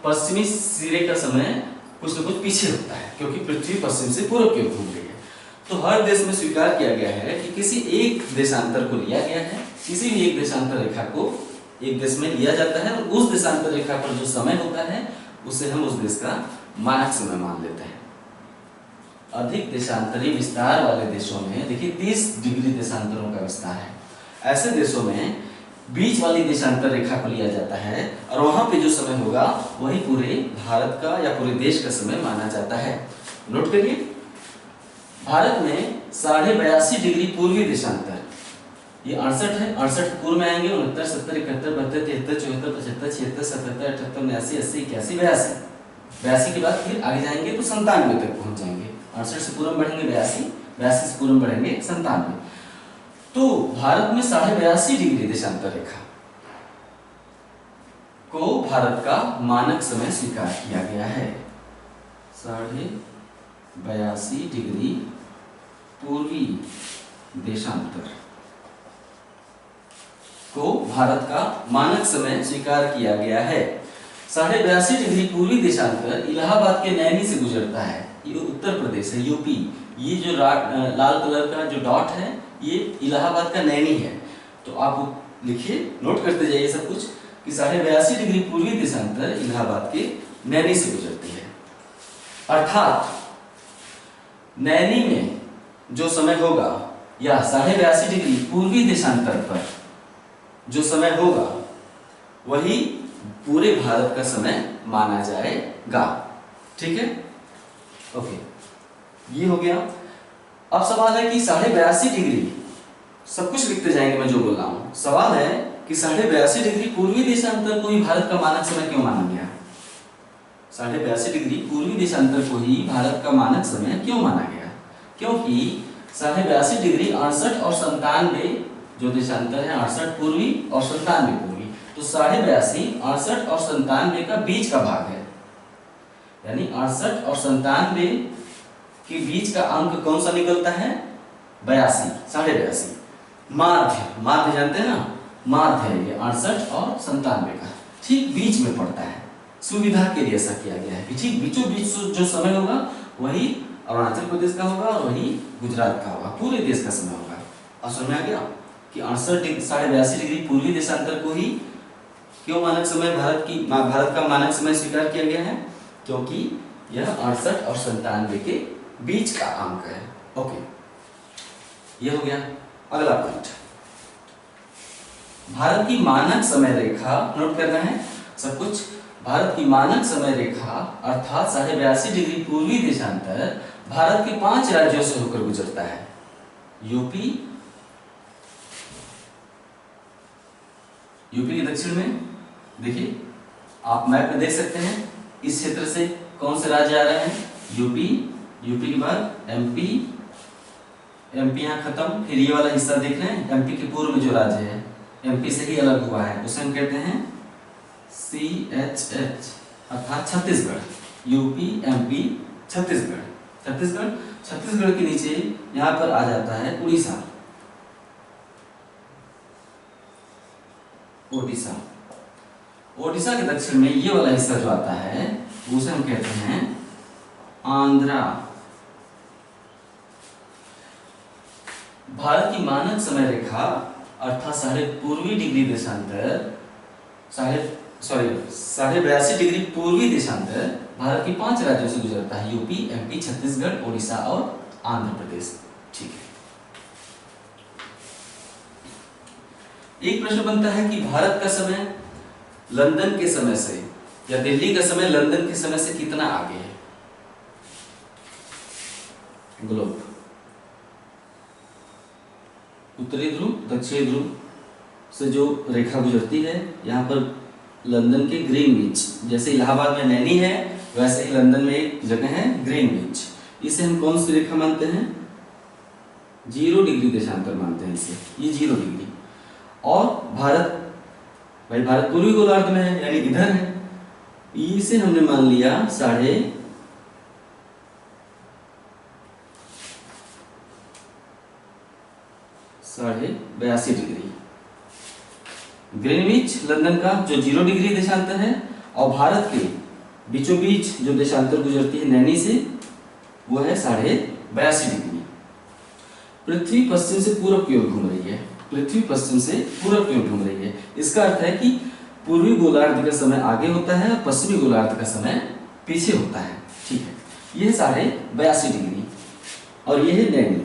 पश्चिमी सिरे का समय कुछ न कुछ पीछे होता है, क्योंकि पृथ्वी पश्चिम से पूर्व की ओर घूम रही है। तो हर देश में स्वीकार किया गया है कि किसी एक देशांतर को लिया गया है, किसी भी एक देशांतर रेखा को एक देश में लिया जाता है और उस देशांतर रेखा पर जो समय होता है उसे हम उस देश का मानक समय मान लेते हैं। अधिक देशांतरी विस्तार वाले देशों में देखिए 30 डिग्री देशांतरों का विस्तार है। ऐसे देशों में बीच वाली देशांतर रेखा को लिया जाता है और वहां पे जो समय होगा वही पूरे भारत का या पूरे देश का समय माना जाता है। नोट करिए, भारत में 82.5 डिग्री पूर्वी देशांतर, ये 68 है, 68 पूर्व में आएंगे 69, 70, 71, 72, 73, 74, 75, 76, 77, 78, 79, 80, 81, 82 के बाद फिर आगे जाएंगे तो 97 तक पहुंच जाएंगे। 68 से पूर्व बढ़ेंगे 82, 82 से पूर्व बढ़ेंगे 97। तो भारत में 82.5 डिग्री देशांतर रेखा को भारत का मानक समय स्वीकार किया गया है। 82.5 डिग्री पूर्वी देशांतर को भारत का मानक समय स्वीकार किया गया है। 82.5 डिग्री पूर्वी देशांतर इलाहाबाद के नैनी से गुजरता है। ये उत्तर प्रदेश है, यूपी। ये जो लाल कलर का जो डॉट है ये इलाहाबाद का नैनी है। तो आप लिखिए, नोट करते जाइए सब कुछ कि 82.5 डिग्री पूर्वी देशांतर इलाहाबाद के नैनी से गुजरती है। अर्थात नैनी में जो समय होगा या 82.5 डिग्री पूर्वी देशांतर पर जो समय होगा वही पूरे भारत का समय माना जाएगा। ठीक है, ओके, ये हो गया। अब सवाल है कि 82.5 डिग्री, सब कुछ लिखते जाएंगे मैं जो बोल रहा हूं। सवाल है कि 82.5 डिग्री पूर्वी देशांतर को ही भारत का मानक समय क्यों माना गया? 82.5 डिग्री पूर्वी देशांतर को ही भारत का मानक समय क्यों माना गया? क्योंकि 82.5 डिग्री 68 और 97 जो देशांतर है, 68 पूर्वी और 97 पूर्वी, तो 82.5 68 और 97 का बीच का भाग है। यानी 68 और 97 के बीच का अंक कौन सा निकलता है? 82, 82। माध्य, माध्य जानते हैं ना, माध्य है ये 68 और 97 का, ठीक बीच में पड़ता है। सुविधा के लिए ऐसा किया गया है कि ठीक बीचों बीच जो समय होगा वही अरुणाचल प्रदेश का होगा और वही गुजरात का होगा, पूरे देश का समय होगा। और समझ में आ गया कि 82 डिग्री पूर्वी देशांतर को ही क्यों मानक समय भारत का मानक समय स्वीकार किया गया है? क्योंकि यह 68 और 97 के बीच का अंक है। ओके, ये हो गया। अगला पॉइंट, भारत की मानक समय रेखा, नोट करना है सब कुछ। भारत की मानक समय रेखा अर्थात 82.5 डिग्री पूर्वी देशांतर भारत के 5 राज्यों से होकर गुजरता है। यूपी के दक्षिण में, देखिए आप मैप में देख सकते हैं, इस क्षेत्र से कौन से राज्य आ रहे हैं? यूपी के बाद एमपी यहाँ खत्म, फिर ये वाला हिस्सा देख रहे हैं, एमपी के पूर्व में जो राज्य है, एमपी से ही अलग हुआ है, उसे हम कहते हैं CHH अर्थात छत्तीसगढ़। यूपी, एमपी, छत्तीसगढ़ के नीचे यहाँ पर आ जाता है उड़ीसा, ओडिशा के दक्षिण में ये वाला हिस्सा जो आता है उसे हम कहते हैं आंध्रा। भारत की मानक समय रेखा अर्थात 82.5 डिग्री देशांतर 82.5 डिग्री पूर्वी देशांतर भारत के 5 राज्यों से गुजरता है, यूपी, एमपी, छत्तीसगढ़, ओडिशा और आंध्र प्रदेश। ठीक है, एक प्रश्न बनता है कि भारत का समय लंदन के समय से या दिल्ली का समय लंदन के समय से कितना आगे है? ग्लोब, उत्तरी ध्रुव, दक्षिणी ध्रुव से जो रेखा गुजरती है, यहाँ पर लंदन के ग्रीनविच, जैसे इलाहाबाद में नैनी है वैसे ही लंदन में एक जगह है ग्रीनविच। इसे हम कौन सी रेखा मानते हैं? 0 डिग्री देशांतर मानते हैं इसे, ये 0 डिग्री। और भारत पूर्वी गोलार्ध में है, यानी इधर है, इसे हमने मान लिया 82.5 डिग्री। ग्रीनविच लंदन का जो 0 डिग्री देशांतर है, और भारत के बीचों बीच जो देशांतर गुजरती है नैनी से, वो है 82.5 डिग्री। पृथ्वी पश्चिम से पूर्व की ओर घूम रही है, इसका अर्थ है कि पूर्वी गोलार्ध का समय आगे होता है और पश्चिमी गोलार्ध का समय पीछे होता है। ठीक है, यह 82.5 डिग्री और यह है नैनी।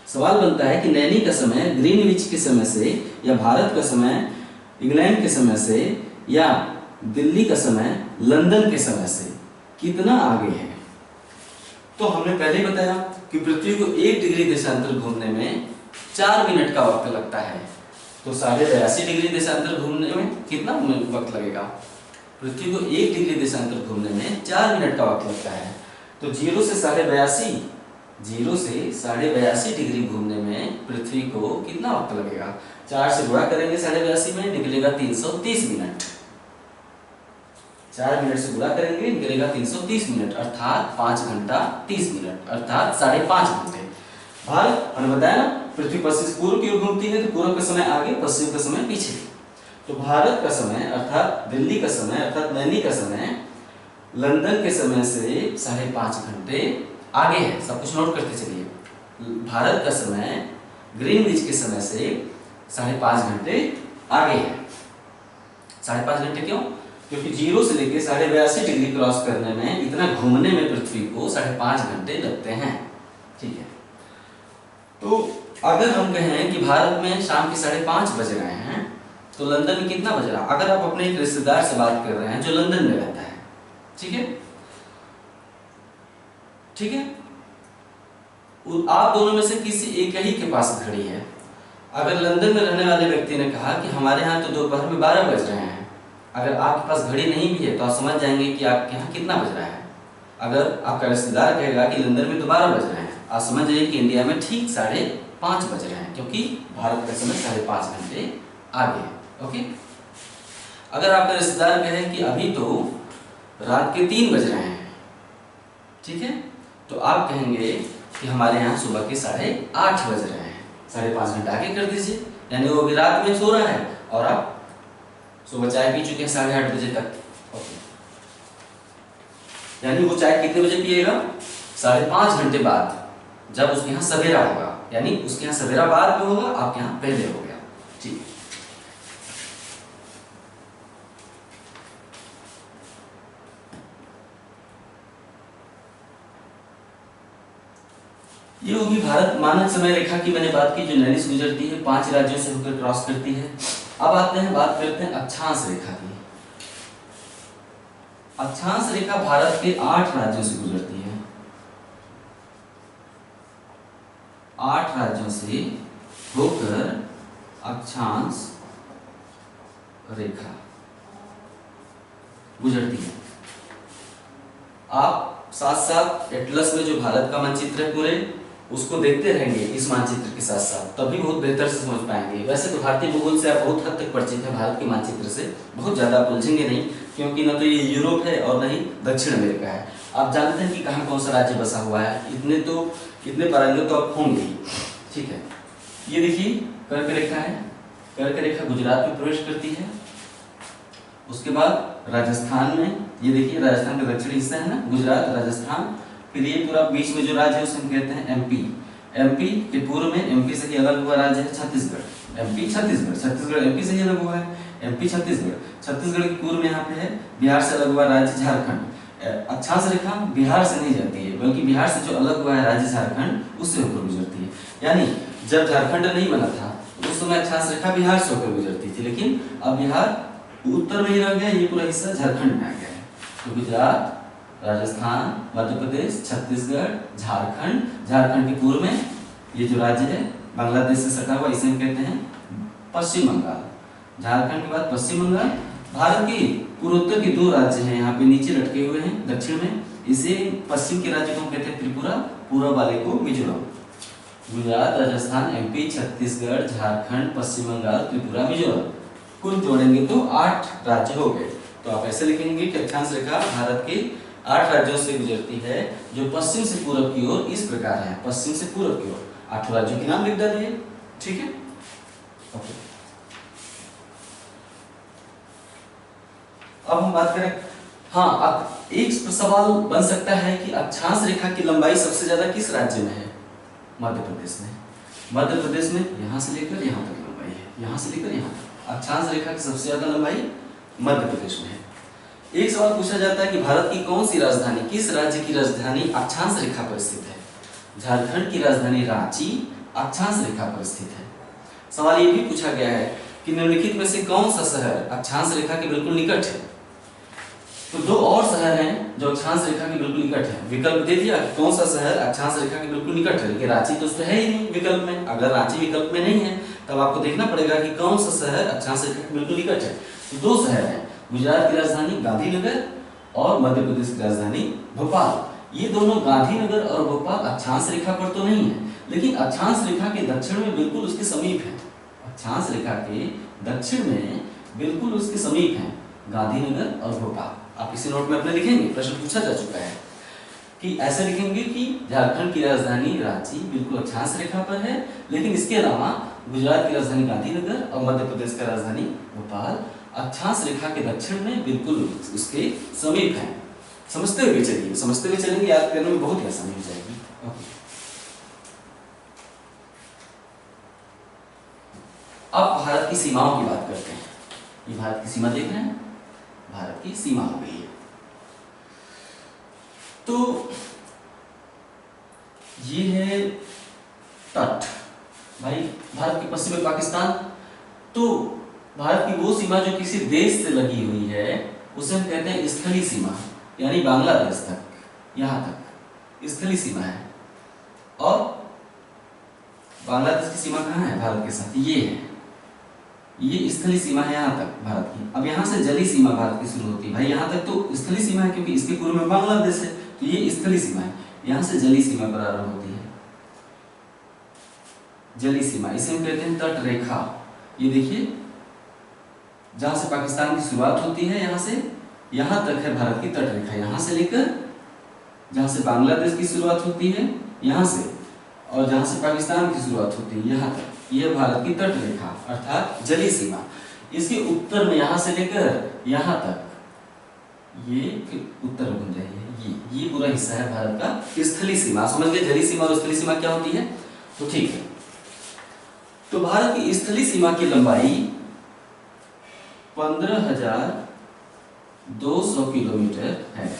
सवाल बनता है कि नैनी का समय ग्रीनविच के समय से या भारत का समय इंग्लैंड के समय से या दिल्ली का समय लंदन के समय से कितना आगे है? तो हमने पहले ही बताया कि पृथ्वी को 1 डिग्री देशांतर घूमने में 4 मिनट का वक्त लगता है। तो 82.5 डिग्री देशांतर घूमने में कितना वक्त लगेगा? पृथ्वी को 1 डिग्री देशांतर घूमने में 4 मिनट का वक्त लगता है। तो 0 से 82.5 डिग्री घूमने में पृथ्वी को कितना वक्त लगेगा? 4 से गुणा करेंगे 82.5 में, निकलेगा 330 मिनट। 4 मिनट से गुणा करेंगे, निकलेगा 330 मिनट, अर्थात 5 घंटा 30 मिनट, अर्थात 5.5 घंटे। भारत, हमने बताया ना, पृथ्वी पश्चिम से पूर्व की ओर घूमती है, तो पूर्व का समय आगे, पश्चिम का समय पीछे। तो भारत का समय अर्थात दिल्ली का समय अर्थात नैनी का समय लंदन के समय से 5.5 घंटे आगे है। सब कुछ नोट करते चलिए। भारत का समय ग्रीनविच के समय से 5.5 घंटे आगे है। 5.5 घंटे क्यों? क्योंकि 0 से लेकर 82.5 डिग्री क्रॉस करने में, इतना घूमने में पृथ्वी को 5.5 घंटे लगते हैं। ठीक है, तो अगर हम कहें कि भारत में शाम के 5:30 बज रहे हैं, तो लंदन में कितना बज रहा? अगर आप अपने एक रिश्तेदार से बात कर रहे हैं जो लंदन में रहता है, ठीक है, आप दोनों में से किसी एक ही के पास घड़ी है। अगर लंदन में रहने वाले व्यक्ति ने कहा कि हमारे यहाँ तो दोपहर में 12 बज रहे हैं, अगर आपके पास घड़ी नहीं भी है तो आप समझ जाएंगे कि आपके यहाँ कितना बज रहा है। अगर आपका रिश्तेदार कहेगा कि लंदन में तो 12 बज रहे हैं, आप समझ जाइए कि इंडिया में ठीक 5:30 बज रहे हैं, क्योंकि भारत का समय 5.5 घंटे आगे है। ओके, अगर आपका रिश्तेदार कहे कि अभी तो रात के 3 बज रहे हैं, ठीक है, तो आप कहेंगे कि हमारे यहाँ सुबह के 8:30 बज रहे हैं। 5.5 घंटा आगे कर दीजिए, यानी वो अभी रात में सो रहा है और आप सुबह चाय पी चुके हैं 8:30 बजे तक। ओके, यानी वो चाय कितने बजे पिएगा? 5.5 घंटे बाद, जब उसके यहाँ सवेरा होगा, यानी उसके यहाँ सवेरा बाद में होगा, आपके यहाँ पहले हो गया। ठीक, ये होगी भारत मानक समय रेखा की मैंने बात की, जो नैनी से गुजरती है, 5 राज्यों से होकर क्रॉस करती है। अब आते हैं, बात करते हैं अक्षांश रेखा की। अक्षांश रेखा भारत के 8 राज्यों से गुजरती है, 8 राज्यों से होकर अक्षांश रेखा गुजरती है। आप साथ साथ एटलस में जो भारत का मानचित्र है पूरे, उसको देखते रहेंगे इस मानचित्र के साथ साथ, तभी बहुत बेहतर से समझ पाएंगे। वैसे तो भारतीय भूगोल से आप बहुत हद तक परिचित हैं, भारत के मानचित्र से बहुत ज्यादा उलझेंगे नहीं, क्योंकि न तो ये यूरोप है और न ही दक्षिण अमेरिका है। आप जानते हैं कि कहाँ कौन सा राज्य बसा हुआ है, इतने पारंगत तो आप होंगे ही। ठीक है, ये देखिए कर्क रेखा है, कर्क रेखा गुजरात में प्रवेश करती है। उसके बाद राजस्थान में, ये देखिए राजस्थान का दक्षिणी हिस्सा है ना, गुजरात, राजस्थान, फिर ये पूरा बीच में जो राज्य है उसे हम कहते हैं एमपी। एमपी के पूर्व में एमपी से ही अलग हुआ राज्य है छत्तीसगढ़। एमपी छत्तीसगढ़, छत्तीसगढ़ एमपी से ही अलग हुआ है, एमपी छत्तीसगढ़। छत्तीसगढ़ के पूर्व में यहाँ पे है बिहार से अलग हुआ राज्य झारखंड। अक्षांश रेखा बिहार से नहीं जाती है, बल्कि बिहार से जो अलग हुआ है राज्य झारखंड, उससे होकर गुजरती है। यानी जब झारखंड नहीं बना था उस समय अक्षांश रेखा बिहार से होकर गुजरती थी, लेकिन अब बिहार उत्तर में ही रह गया, ये पूरा हिस्सा झारखंड में आ गया है। तो गुजरात, राजस्थान, मध्य प्रदेश, छत्तीसगढ़, झारखंड, झारखंड के पूर्व में ये जो राज्य है बांग्लादेश से सटा हुआ, इसे हम कहते हैं पश्चिम बंगाल। झारखंड के बाद पश्चिम बंगाल। भारत के पूर्वोत्तर के 2 राज्य हैं यहाँ पे नीचे लटके हुए हैं दक्षिण में, इसे पश्चिम के राज्य को हम कहते हैं त्रिपुरा, पूर्व वाले को मिजोरम। गुजरात, राजस्थान, एमपी, छत्तीसगढ़, झारखंड, पश्चिम बंगाल, त्रिपुरा, मिजोरम, कुल जोड़ेंगे तो 8 राज्य हो गए। तो आप ऐसे लिखेंगे कि अक्षांश रेखा भारत के 8 राज्यों से गुजरती है, जो पश्चिम से पूर्व की ओर इस प्रकार है, पश्चिम से पूर्व की ओर। 8 राज्यों के नाम लिख डालिए, ठीक है। ओके, अब हम बात करें, हाँ, अब एक सवाल बन सकता है कि अक्षांश रेखा की लंबाई सबसे ज्यादा किस राज्य में है? मध्य प्रदेश में। मध्य प्रदेश में यहां से लेकर यहां तक लंबाई है, यहां से लेकर यहां तक। अक्षांश रेखा की सबसे ज्यादा लंबाई मध्य प्रदेश में है। एक सवाल पूछा जाता है कि भारत की कौन सी राजधानी, किस राज्य की राजधानी अक्षांश रेखा पर स्थित है? झारखंड की राजधानी रांची अक्षांश रेखा पर स्थित है। सवाल ये भी पूछा गया है कि निम्नलिखित में से कौन सा शहर अक्षांश रेखा के बिल्कुल निकट है? तो 2 और शहर हैं जो अक्षांश रेखा के बिल्कुल निकट है। विकल्प दे दिया कि कौन सा शहर अक्षांश रेखा के बिल्कुल निकट है, लेकिन रांची तो उसमें है ही नहीं विकल्प में। अगर रांची विकल्प में नहीं है तब आपको देखना पड़ेगा कि कौन सा शहर अक्षांश रेखा के बिल्कुल निकट है। तो 2 शहर हैं, गुजरात की राजधानी गांधीनगर और मध्य प्रदेश की राजधानी भोपाल। ये दोनों गांधीनगर और भोपाल अक्षांश रेखा पर तो नहीं है, लेकिन अक्षांश रेखा के दक्षिण में बिल्कुल उसके समीप है। अक्षांश रेखा के दक्षिण में बिल्कुल उसके समीप है गांधीनगर और भोपाल। आप इसी नोट में अपने लिखेंगे, प्रश्न पूछा जा चुका है कि ऐसे लिखेंगे कि झारखंड की राजधानी रांची बिल्कुल अक्षांश रेखा पर है, लेकिन इसके अलावा गुजरात की राजधानी गांधीनगर और मध्य प्रदेश का राजधानी भोपाल अक्षांश रेखा के दक्षिण में बिल्कुल उसके समीप है। समझते हुए चलिए, समझते हुए चलेंगे, याद करने में बहुत ही आसानी हो जाएगी। अब भारत की सीमाओं की बात करते हैं। ये भारत की सीमा देख रहे हैं, भारत की सीमा हो गई है। तो ये है तट, भाई भारत के पश्चिम में पाकिस्तान। तो भारत की वो सीमा जो किसी देश से लगी हुई है उसे हम कहते हैं स्थलीय सीमा, यानी बांग्लादेश तक, यहां तक स्थलीय सीमा है। और बांग्लादेश की सीमा कहां है भारत के साथ? ये है, ये स्थलीय सीमा है यहाँ तक भारत की। अब यहाँ से जलीय सीमा भारत की शुरू होती है। भाई यहाँ तक तो स्थलीय सीमा है क्योंकि इसके पूर्व में बांग्लादेश है, तो ये स्थलीय सीमा है। यहाँ से जलीय सीमा प्रारंभ होती है, जलीय सीमा, इसे हम कहते हैं तट रेखा। ये देखिए जहां से पाकिस्तान की शुरुआत होती है, यहाँ से यहाँ तक है भारत की तट रेखा। यहाँ से लेकर जहां से बांग्लादेश की शुरुआत होती है यहाँ से, और जहां से पाकिस्तान की शुरुआत होती है यहाँ तक, यह भारत की तट रेखा अर्थात जलीय सीमा। इसके उत्तर में यहाँ से लेकर यहाँ तक, ये उत्तर बन जाएगी, ये पूरा हिस्सा है भारत का स्थलीय सीमा। समझ गए जलीय सीमा और स्थलीय सीमा क्या होती है? तो ठीक है, तो भारत की स्थलीय सीमा की लंबाई 15,200 किलोमीटर है।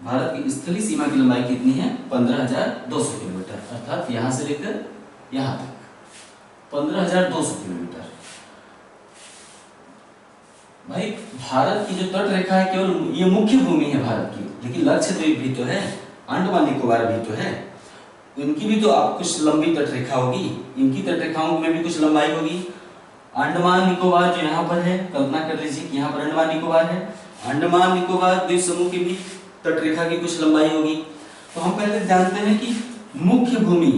भारत की स्थलीय सीमा की लंबाई कितनी है? 15,200 किलोमीटर, अर्थात यहां से लेकर यहां तक 15,200 किलोमीटर। भाई भारत की जो तट रेखा है केवल ये मुख्य भूमि है भारत की, लेकिन लक्षद्वीप भी तो है, अंडमान निकोबार भी तो है, इनकी भी तो आप कुछ लंबी तट रेखा होगी, इनकी तट रेखाओं में भी कुछ लंबाई होगी। अंडमान निकोबार जो यहाँ पर है, कल्पना कर लीजिए कि यहाँ पर अंडमान निकोबार है, अंडमान निकोबार द्वीप समूह की भी तट रेखा की कुछ लंबाई होगी। तो हम पहले जानते हैं कि मुख्य भूमि,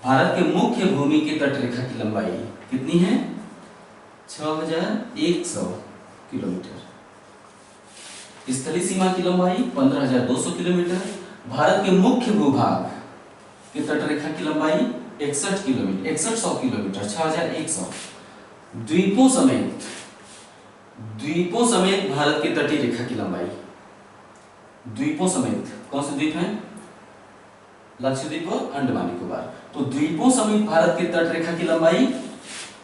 भारत के मुख्य भूमि की तट रेखा की लंबाई कितनी है? 6,100 किलोमीटर। स्थलीय सीमा की लंबाई 15,200 किलोमीटर। भारत के मुख्य भूभाग की तट रेखा की लंबाई 61 किलोमीटर, 6100 किलोमीटर, 6,100। द्वीपों समेत भारत की तटीय रेखा की लंबाई, द्वीपों समेत कौन से द्वीप हैं? लक्षद्वीप और अंडमान निकोबार। तो द्वीपों समेत भारत की तट रेखा की लंबाई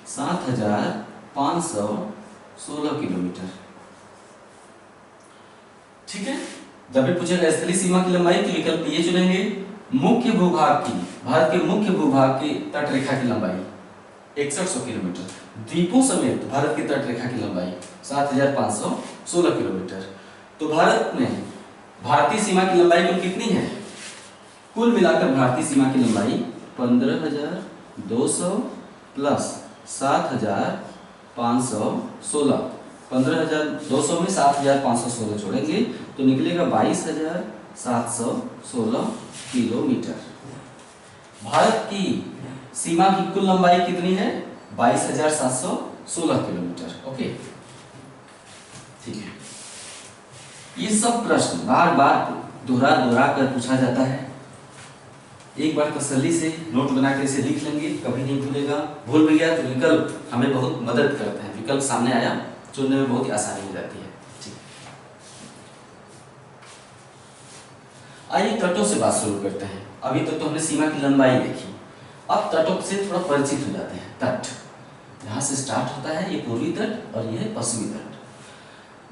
7,516 किलोमीटर। ठीक है, जब भी पूछेगा स्थलीय सीमा की लंबाई तो विकल्प ये चुनेंगे, मुख्य भूभाग की, भारत के मुख्य भूभाग की तट रेखा की लंबाई 6100 किलोमीटर, द्वीपों समेत भारत की तट रेखा की लंबाई 7,516 किलोमीटर। तो भारत में भारतीय सीमा की लंबाई कुल कितनी है? कुल मिलाकर भारतीय सीमा की लंबाई 15,200 प्लस 7,516, 15,200 में 7,516 जोड़ेंगे तो निकलेगा 22,716 किलोमीटर। भारत की सीमा की कुल लंबाई कितनी है? 22,716 किलोमीटर। ओके, ठीक है। ये सब प्रश्न बार बार दोहरा कर पूछा जाता है। एक बार तसल्ली से नोट बना के इसे लिख लेंगे, कभी नहीं भूलेगा। भूल भी गया तो विकल्प हमें बहुत मदद करते हैं, विकल्प सामने आया चुनने में बहुत ही आसानी हो जाती है। ठीक, आइए तटों से बात शुरू करते हैं। अभी तक तो हमने सीमा की लंबाई देखी, अब तटों से थोड़ा परिचित हो जाते हैं। तट यहाँ से स्टार्ट होता है, ये पूर्वी तट और ये पश्चिमी तट।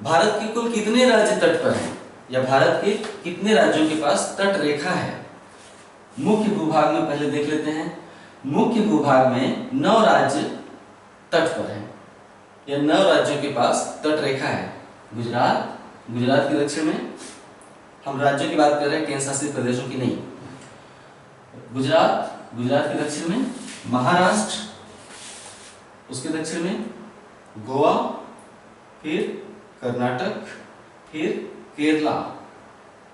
भारत के कुल कितने राज्य तट पर हैं, या भारत के कितने राज्यों के पास तट रेखा है? मुख्य भूभाग में पहले देख लेते हैं। मुख्य भूभाग में 9 राज्य तट पर हैं, या 9 राज्यों के पास तट रेखा है। गुजरात, गुजरात के दक्षिण में, हम राज्यों की बात कर रहे हैं, केंद्र शासित प्रदेशों की नहीं। गुजरात, गुजरात के दक्षिण में महाराष्ट्र, उसके दक्षिण में गोवा, फिर कर्नाटक, फिर केरला,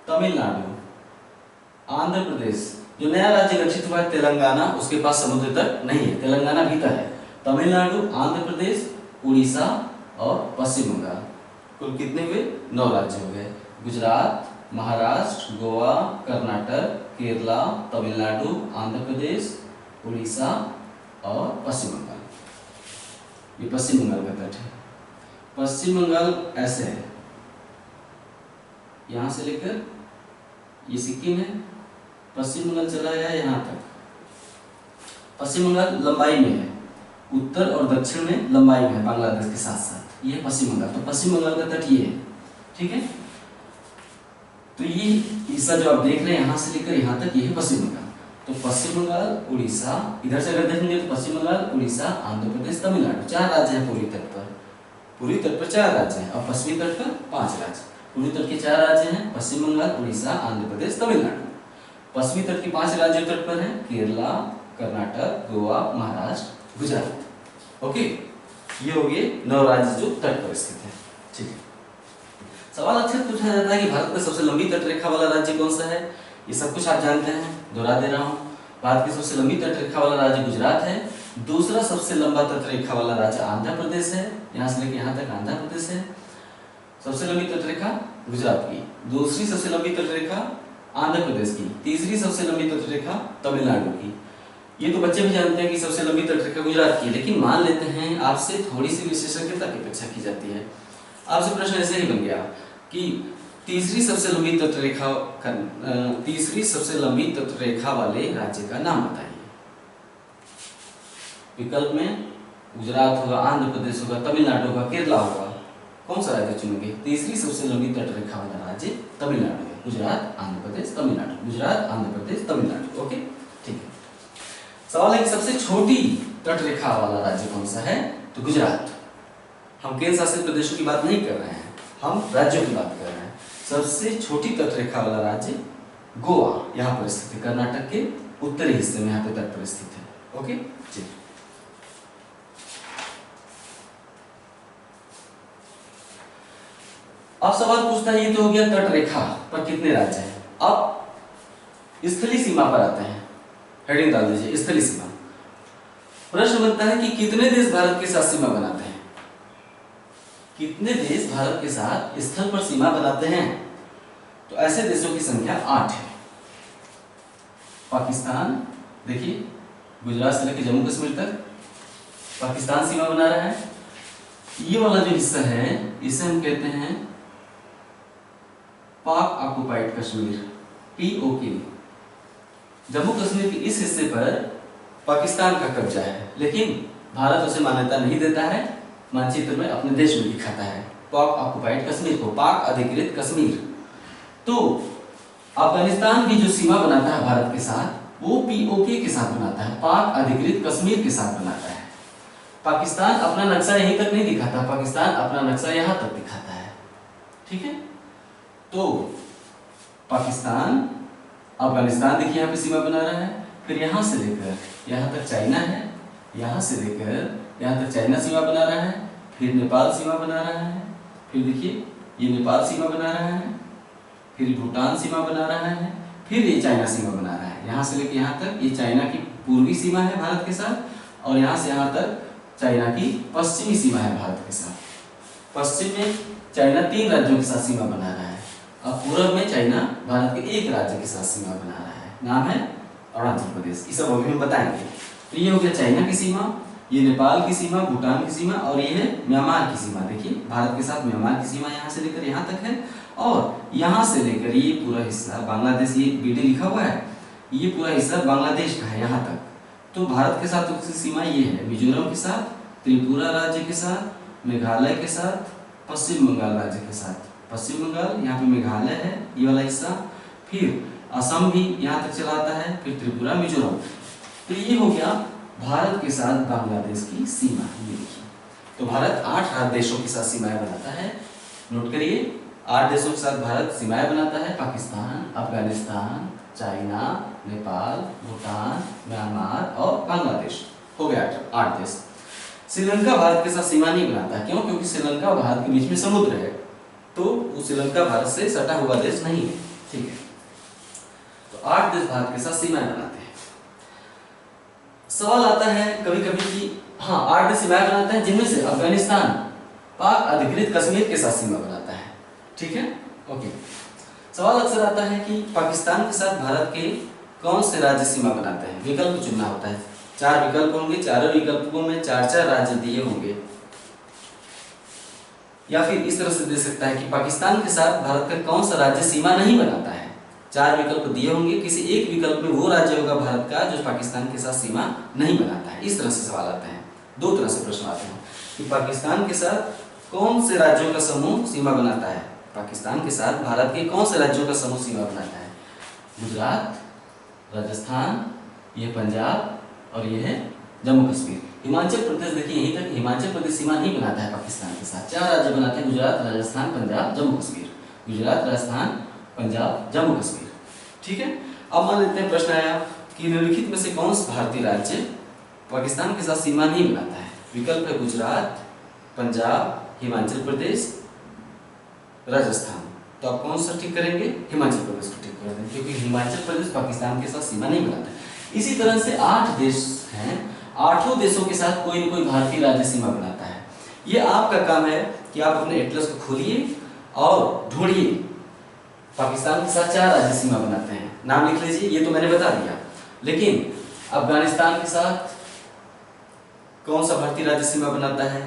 तमिलनाडु, आंध्र प्रदेश। जो नया राज्य गठित हुआ है तेलंगाना, उसके पास समुद्र तट नहीं है, तेलंगाना भीतर है। तमिलनाडु, आंध्र प्रदेश, उड़ीसा और पश्चिम बंगाल। कुल कितने हुए? 9 राज्य हो गए। गुजरात, महाराष्ट्र, गोवा, कर्नाटक, केरला, तमिलनाडु, आंध्र प्रदेश, उड़ीसा और पश्चिम बंगाल। ये पश्चिम बंगाल का तट है। पश्चिम बंगाल ऐसे है, यहां से लेकर ये सिक्किम है, पश्चिम बंगाल चला गया यहाँ तक। पश्चिम बंगाल लंबाई में है, उत्तर और दक्षिण में लंबाई में है बांग्लादेश के साथ साथ। ये पश्चिम बंगाल, तो पश्चिम बंगाल का तट ये है। ठीक है, तो ये हिस्सा जो आप देख रहे हैं यहाँ से लेकर यहाँ तक, ये है पश्चिम बंगाल। तो पश्चिम बंगाल, उड़ीसा, इधर से अगर देखेंगे तो पश्चिम बंगाल, उड़ीसा, आंध्र प्रदेश, तमिलनाडु, 4 राज्य हैं पूर्वी तट पर। पूर्वी तट पर 4 राज्य हैं और पश्चिमी तट पर 5 राज्य। पूर्वी तट के 4 राज्य हैं, पश्चिम बंगाल, उड़ीसा, आंध्र प्रदेश, तमिलनाडु। पश्चिमी तट के 5 राज्य तट पर हैं, केरला, कर्नाटक, गोवा, महाराष्ट्र, गुजरात। ओके, ये हो गए 9 राज्य जो तट पर स्थित है। ठीक है, सवाल अक्सर पूछा जाता है कि भारत का सबसे लंबी तट रेखा वाला राज्य कौन सा है? ये सब कुछ आप जानते हैं, दोहरा दे रहा हूँ। भारत की सबसे लंबी तट रेखा वाला राज्य गुजरात है। दूसरा सबसे लंबा तट रेखा वाला राज्य आंध्र प्रदेश है, यहाँ से लेकर यहाँ तक आंध्र प्रदेश है। सबसे लंबी तट रेखा गुजरात की, दूसरी सबसे लंबी तट रेखा आंध्र प्रदेश की, तीसरी सबसे लंबी तट रेखा तमिलनाडु की। ये तो बच्चे भी जानते हैं कि सबसे लंबी तट रेखा गुजरात की, लेकिन मान लेते हैं आपसे थोड़ी सी विशेषज्ञता की अपेक्षा की जाती है। आपसे प्रश्न ऐसे ही बन गया कि तीसरी सबसे लंबी तट रेखा वाले राज्य का नाम बताइए। विकल्प में गुजरात होगा, आंध्र प्रदेश होगा, तमिलनाडु होगा, केरला होगा। कौन सा राज्य चुनेंगे? तीसरी सबसे लंबी तट रेखा वाला राज्य तमिलनाडु है। गुजरात, आंध्र प्रदेश, तमिलनाडु, गुजरात, आंध्र प्रदेश, तमिलनाडु। ओके, ठीक है। सवाल है कि सबसे छोटी तटरेखा वाला राज्य कौन सा है? तो गुजरात। हम केंद्र शासित प्रदेशों की बात नहीं कर रहे हैं, हम राज्यों की बात कर रहे हैं। सबसे छोटी तटरेखा वाला राज्य गोवा यहाँ पर स्थित है, कर्नाटक के उत्तरी हिस्से में यहाँ पे तट पर स्थित है। ओके जी। अब सवाल पूछता है, ये तो हो गया तटरेखा पर कितने राज्य हैं। अब स्थलीय सीमा पर आते हैं, हेडिंग डाल दीजिए स्थलीय सीमा। प्रश्न बनता है कि कितने देश भारत के साथ सीमा बनाते हैं? कितने देश भारत के साथ स्थल पर सीमा बनाते हैं? तो ऐसे देशों की संख्या 8 है। पाकिस्तान, देखिए गुजरात से लेकर जम्मू कश्मीर तक पाकिस्तान सीमा बना रहा है। ये वाला जो हिस्सा है इसे हम कहते हैं पाक ऑक्युपाइड कश्मीर, POK। जम्मू कश्मीर के इस हिस्से पर पाकिस्तान का कब्जा है, लेकिन भारत उसे मान्यता नहीं देता है, मानचित्र में अपने देश में दिखाता है पाक ऑक्युपाइड कश्मीर को, पाक अधिकृत कश्मीर। तो अफगानिस्तान भी जो सीमा बनाता है भारत के साथ वो POK के साथ बनाता है, पाक अधिकृत कश्मीर के साथ बनाता है। पाकिस्तान अपना नक्शा यहीं तक नहीं दिखाता, पाकिस्तान अपना नक्शा यहां तक दिखाता है। ठीक है, तो पाकिस्तान अफगानिस्तान देखिए यहाँ पे सीमा बना रहा है, फिर यहां से लेकर यहां तक चाइना है, यहां से लेकर यहां तक चाइना सीमा बना रहा है, फिर नेपाल सीमा बना रहा है, फिर देखिए ये नेपाल सीमा बना रहा है, फिर भूटान सीमा बना रहा है, फिर ये चाइना सीमा बना रहा है। यहाँ से लेकर यहाँ तक ये चाइना की पूर्वी सीमा है भारत के साथ, और यहाँ से यहाँ तक चाइना की पश्चिमी सीमा है भारत के साथ। पश्चिम में चाइना 3 राज्यों के साथ सीमा बना रहा है, और पूर्व में चाइना भारत के एक राज्य के साथ सीमा बना रहा है, नाम है अरुणाचल प्रदेश। ये सब अभी हम बताएंगे। तो ये हो गया चाइना की सीमा, ये नेपाल की सीमा, भूटान की सीमा, और ये है म्यांमार की सीमा। देखिए भारत के साथ म्यांमार की सीमा यहाँ से लेकर यहाँ तक है, और यहाँ से लेकर ये पूरा हिस्सा बांग्लादेश, ये BD लिखा हुआ है, ये पूरा हिस्सा बांग्लादेश का है यहाँ तक। तो भारत के साथ उसकी सीमा ये है, मिजोरम के साथ, त्रिपुरा राज्य के साथ, मेघालय के साथ, पश्चिम बंगाल राज्य के साथ। पश्चिम बंगाल, यहाँ पे मेघालय है ये वाला हिस्सा, फिर असम भी यहाँ तक चला आता है, फिर त्रिपुरा, मिजोरम। तो ये हो गया भारत के साथ बांग्लादेश की सीमा। ये देखिए, तो भारत 8 देशों के साथ सीमाएं बनाता है। नोट करिए, 8 देशों के साथ भारत सीमाएं बनाता है, पाकिस्तान, अफगानिस्तान, चाइना, नेपाल, भूटान, म्यांमार और बांग्लादेश। हो गया 8 देश। श्रीलंका भारत के साथ सीमा नहीं बनाता है, क्यों? क्योंकि श्रीलंका और भारत के बीच में समुद्र है, तो वो श्रीलंका भारत से सटा हुआ देश नहीं है। ठीक है, तो 8 देश भारत के साथ सीमाएं बनाते हैं। सवाल आता है कभी कभी कि हाँ 8 देश सीमाएं बनाते हैं, जिनमें से अफगानिस्तान पाक अधिकृत कश्मीर के साथ सीमा बनाता है। ठीक है, ओके। सवाल अक्सर आता है कि पाकिस्तान के साथ भारत के कौन से राज्य सीमा बनाते हैं? विकल्प चुनना होता है, 4 विकल्प होंगे, चारों विकल्पों में 4-4 राज्य दिए होंगे। या फिर इस तरह से दे सकता है कि पाकिस्तान के साथ भारत का कौन सा राज्य सीमा नहीं बनाता है। 4 विकल्प दिए होंगे, किसी एक विकल्प में वो राज्य होगा भारत का जो पाकिस्तान के साथ सीमा नहीं बनाता है। इस तरह से सवाल आते हैं, 2 तरह से प्रश्न आते हैं कि पाकिस्तान के साथ कौन से राज्यों का समूह सीमा बनाता है। पाकिस्तान के साथ भारत के कौन से राज्यों का समूह सीमा बनाता है? गुजरात, राजस्थान, ये पंजाब और ये है जम्मू कश्मीर। हिमाचल प्रदेश देखिए यहीं तक, हिमाचल प्रदेश सीमा नहीं बनाता है पाकिस्तान के साथ। 4 राज्य बनाते हैं, गुजरात, राजस्थान, पंजाब, जम्मू कश्मीर। गुजरात, राजस्थान, पंजाब, जम्मू कश्मीर। ठीक है, अब मान लेते हैं प्रश्न आया कि निम्नलिखित में से कौन सा भारतीय राज्य पाकिस्तान के साथ सीमा नहीं बनाता है? विकल्प है गुजरात, पंजाब, हिमाचल प्रदेश, राजस्थान। तो आप कौन सा ठीक करेंगे? हिमाचल प्रदेश को ठीक कर देंगे, क्योंकि हिमाचल प्रदेश पाकिस्तान के साथ सीमा नहीं बनाता है। इसी तरह से 8 देश हैं, 8 देशों के साथ कोई न कोई भारतीय राज्य सीमा बनाता है। ये आपका काम है कि आप अपने एटलस को खोलिए और ढूंढिए। पाकिस्तान के साथ 4 राज्य सीमा बनाते हैं, नाम लिख लीजिए, ये तो मैंने बता दिया। लेकिन अफगानिस्तान के साथ कौन सा भारतीय राज्य सीमा बनाता है?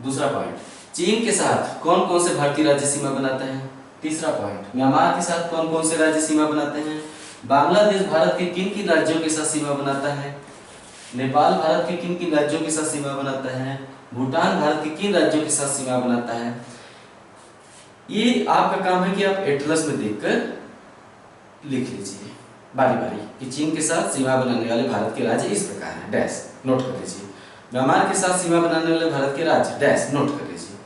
दूसरा पॉइंट। चीन के साथ कौन कौन से भारतीय राज्य सीमा बनाते हैं? तीसरा पॉइंट। म्यांमार के साथ कौन कौन से राज्य सीमा बनाते हैं? बांग्लादेश भारत के किन किन राज्यों के साथ सीमा बनाता है? नेपाल भारत के किन किन राज्यों के साथ सीमा बनाता है? भूटान भारत के किन राज्यों के साथ सीमा बनाता है? ये आपका काम है कि आप एटलस में देखकर लिख लीजिए बारी बारी कि चीन के साथ सीमा बनाने वाले भारत के राज्य इस प्रकार है, डैश नोट कर लीजिए। म्यांमार के साथ सीमा बनाने वाले भारत के राज्य, डैश नोट कर लीजिए।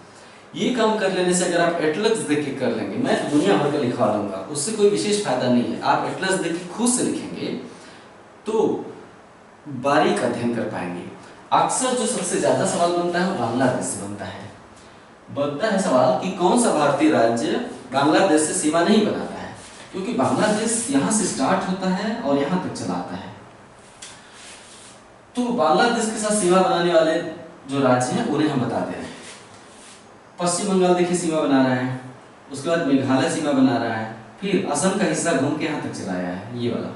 ये काम कर लेने से अगर आप एटलस देख के कर लेंगे, मैं तो दुनिया भर का लिखवा लूंगा, उससे कोई विशेष फायदा नहीं है। आप एटलस देख के खुद से लिखेंगे तो बारीक अध्ययन कर पाएंगे। अक्सर जो सबसे ज्यादा सवाल बनता है वो बांग्लादेश से बनता है सवाल कि कौन सा भारतीय राज्य बांग्लादेश से सीमा नहीं बनाता है, क्योंकि बांग्लादेश यहां से स्टार्ट होता है और यहां तक चला आता है। तो बांग्लादेश के साथ सीमा बनाने वाले जो राज्य हैं उन्हें हम बता दे रहे हैं। पश्चिम बंगाल देखिए सीमा बना रहा है, उसके बाद मेघालय सीमा बना रहा है, फिर असम का हिस्सा घूम के यहाँ तक चला आया है, ये वाला